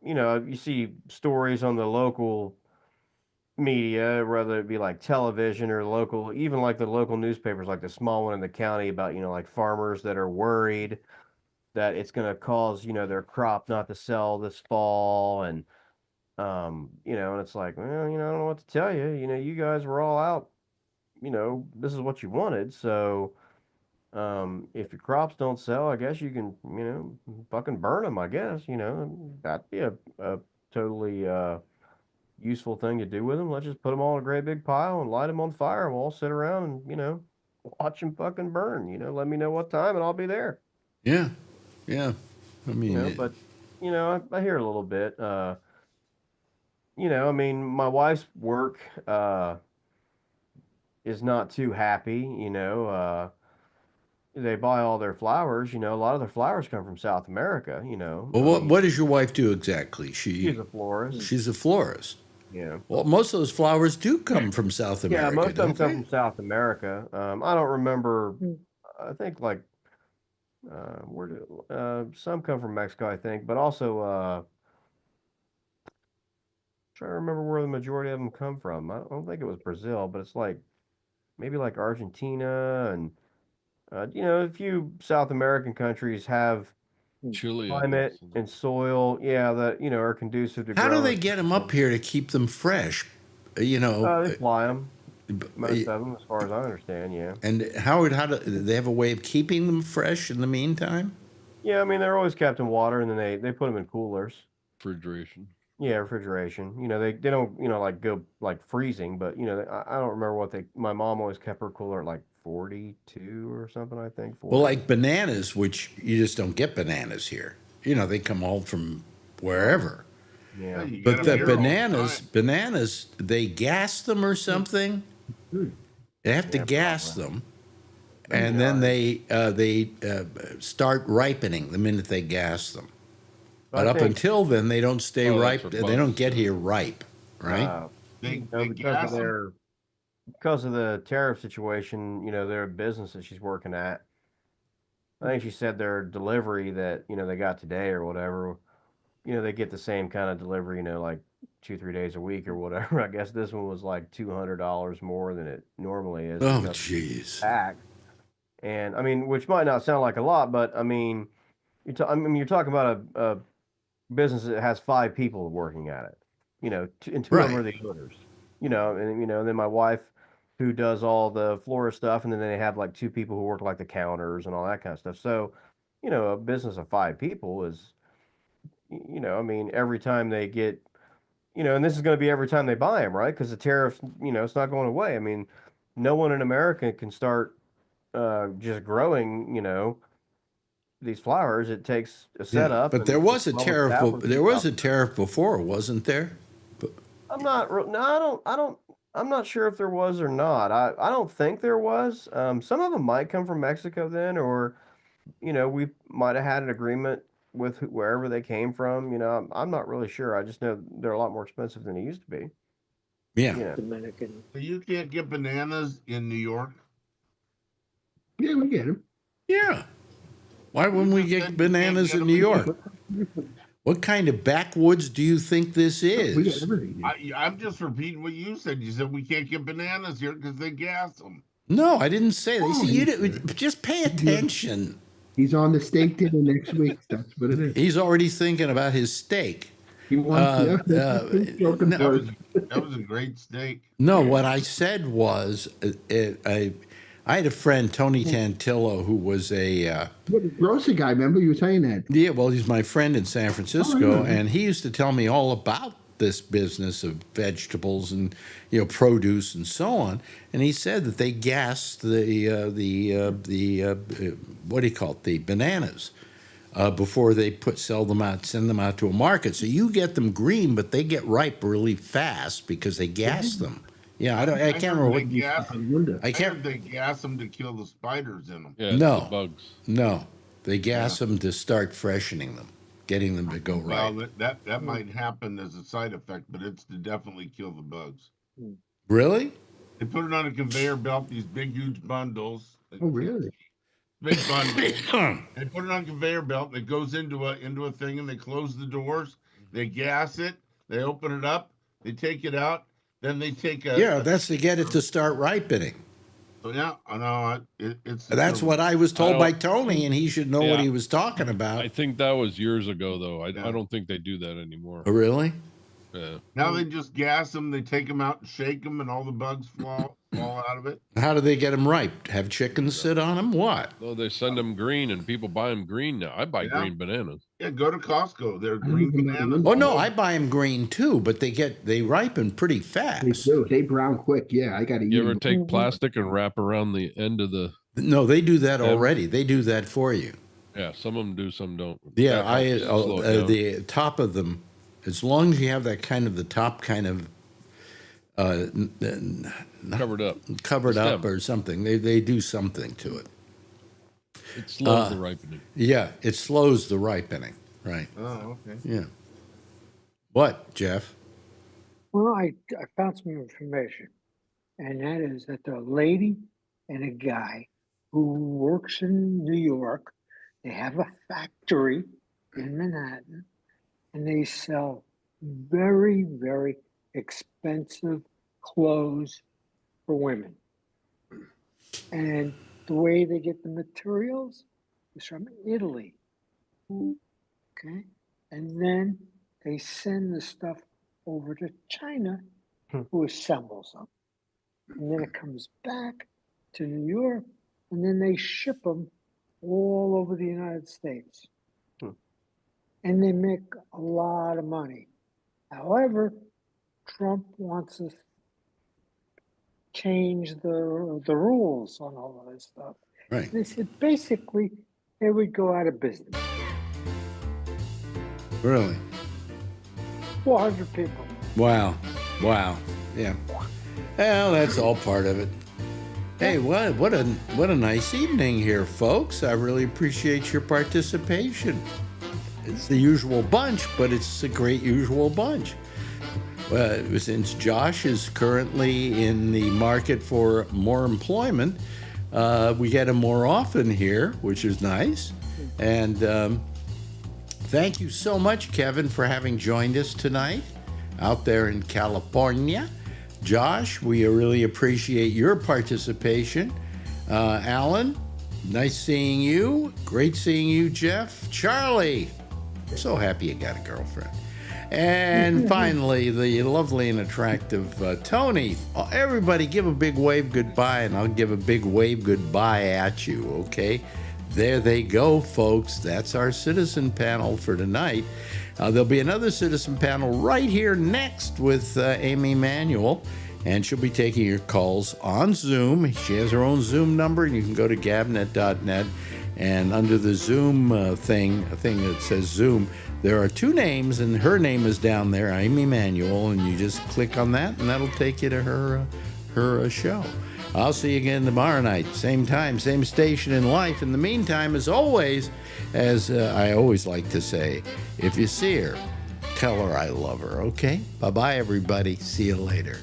you see stories on the local media, whether it be like television or local, even like the local newspapers, like the small one in the county about, like farmers that are worried that it's going to cause, their crop not to sell this fall. And, and it's like, well, I don't know what to tell you. You guys were all out, this is what you wanted. So, if your crops don't sell, I guess you can, fucking burn them, I guess, that'd be a totally, useful thing to do with them. Let's just put them all in a great big pile and light them on fire. We'll all sit around and, watch them fucking burn, let me know what time and I'll be there. Yeah. Yeah. I mean, but, I hear a little bit, I mean, my wife's work, is not too happy, they buy all their flowers, a lot of their flowers come from South America, Well, what does your wife do exactly? She's a florist. She's a florist. Yeah. Well, most of those flowers do come from South America. Yeah, most of them come from South America. I don't remember. I think like where do some come from Mexico, I think, but also trying to remember where the majority of them come from. I don't think it was Brazil, but it's like maybe like Argentina and a few South American countries have Chile climate and soil, that are conducive to. How do they get them up here to keep them fresh? They fly them. Most of them, as far as I understand, yeah. And Howard, how do they have a way of keeping them fresh in the meantime? Yeah, I mean they're always kept in water, and then they put them in coolers. Refrigeration. Yeah, refrigeration. They don't like go like freezing, but I don't remember what my mom always kept her cooler at like 42 or something, I think. 40. Well, like bananas, which you just don't get bananas here. They come all from wherever. Yeah. But the bananas, they gas them or something. They have to gas them, and then they start ripening the minute they gas them. But up until then, they don't stay ripe. They don't get here ripe, right? Because of the tariff situation, their business that she's working at. I think she said their delivery that they got today or whatever they get the same kind of delivery, like 2-3 days a week or whatever. I guess this one was like $200 more than it normally is. Oh, jeez. Packed. And I mean, which might not sound like a lot, but I mean, you're talking about a business that has 5 people working at it, and 2 of them are the owners, and then my wife, who does all the florist stuff, and then they have like 2 people who work like the counters and all that kind of stuff. So, a business of 5 people is, I mean, every time they get, and this is going to be every time they buy them, right? Because the tariffs, it's not going away. I mean, no one in America can start just growing, these flowers. It takes a setup. But there was a tariff. There was a tariff before, wasn't there? I'm not. No, I don't. I'm not sure if there was or not. I don't think there was. Some of them might come from Mexico then, or we might have had an agreement with wherever they came from. I'm not really sure. I just know they're a lot more expensive than they used to be. Yeah. Dominican. So you can't get bananas in New York? Yeah, we get them. Yeah. Why wouldn't we get bananas in New York? What kind of backwoods do you think this is? We get everything. I'm just repeating what you said. You said we can't get bananas here because they gas them. No, I didn't say that. See, just pay attention. He's on the steak dinner next week. That's what it is. He's already thinking about his steak. He wants That was a great steak. No, what I said was, I had a friend, Tony Tantillo, who was a grocery guy. Remember you were saying that? Yeah, well, he's my friend in San Francisco, and he used to tell me all about this business of vegetables and produce and so on. And he said that they gassed the what do you call it, the bananas before they send them out to a market. So you get them green, but they get ripe really fast because they gas them. Yeah, I can't remember what I can't. They gas them to kill the spiders in them. Yeah, no, the bugs. No, they gas them to start freshening them, getting them to go right. Well, that might happen as a side effect, but it's to definitely kill the bugs. Really? They put it on a conveyor belt, these big, huge bundles. Oh, really? Big bundles. They put it on a conveyor belt, and it goes into a thing, and they close the doors. They gas it. They open it up. They take it out. Then they take that's to get it to start ripening. So yeah, I know it's. That's what I was told by Tony, and he should know what he was talking about. I think that was years ago, though. I don't think they do that anymore. Oh, really? Yeah. Now they just gas them. They take them out and shake them, and all the bugs fall out of it. How do they get them ripe? Have chickens sit on them? What? Well, they send them green, and people buy them green now. I buy green bananas. Yeah, go to Costco. They're green bananas. Oh no, I buy them green too, but they ripen pretty fast. They do. They brown quick. Yeah, I got to. You ever take plastic and wrap around the end of the? No, they do that already. They do that for you. Yeah, some of them do, some don't. Yeah, the top of them, as long as you have that kind of the top kind of covered up or something, they do something to it. It slows the ripening. Yeah, it slows the ripening. Right. Oh, okay. Yeah. What, Jeff? Well, I found some information, and that is that the lady and a guy who works in New York, they have a factory in Manhattan, and they sell very, very expensive clothes for women. And the way they get the materials is from Italy. Okay? And then they send the stuff over to China, who assembles them. And then it comes back to New York, and then they ship them all over the United States. And they make a lot of money. However, Trump wants to change the rules on all of this stuff. Right. They said basically they would go out of business. Really? 400 people. Wow. Yeah. Well, that's all part of it. Hey, what a nice evening here, folks. I really appreciate your participation. It's the usual bunch, but it's a great usual bunch. Since Josh is currently in the market for more employment, we get him more often here, which is nice. And Thank you so much, Kevin, for having joined us tonight out there in California. Josh, we really appreciate your participation. Alan, nice seeing you. Great seeing you, Jeff. Charlie, so happy you got a girlfriend. And finally, the lovely and attractive Tony. Everybody give a big wave goodbye, and I'll give a big wave goodbye at you, okay? There they go, folks. That's our citizen panel for tonight. There'll be another citizen panel right here next with Amy Manuel, and she'll be taking your calls on Zoom. She has her own Zoom number, and you can go to gabnet.net, and under the Zoom thing that says Zoom, there are two names, and her name is down there, Amy Manuel, and you just click on that, and that'll take you to her show. I'll see you again tomorrow night, same time, same station in life. In the meantime, as always, as I always like to say, if you see her, tell her I love her, okay? Bye-bye, everybody. See you later.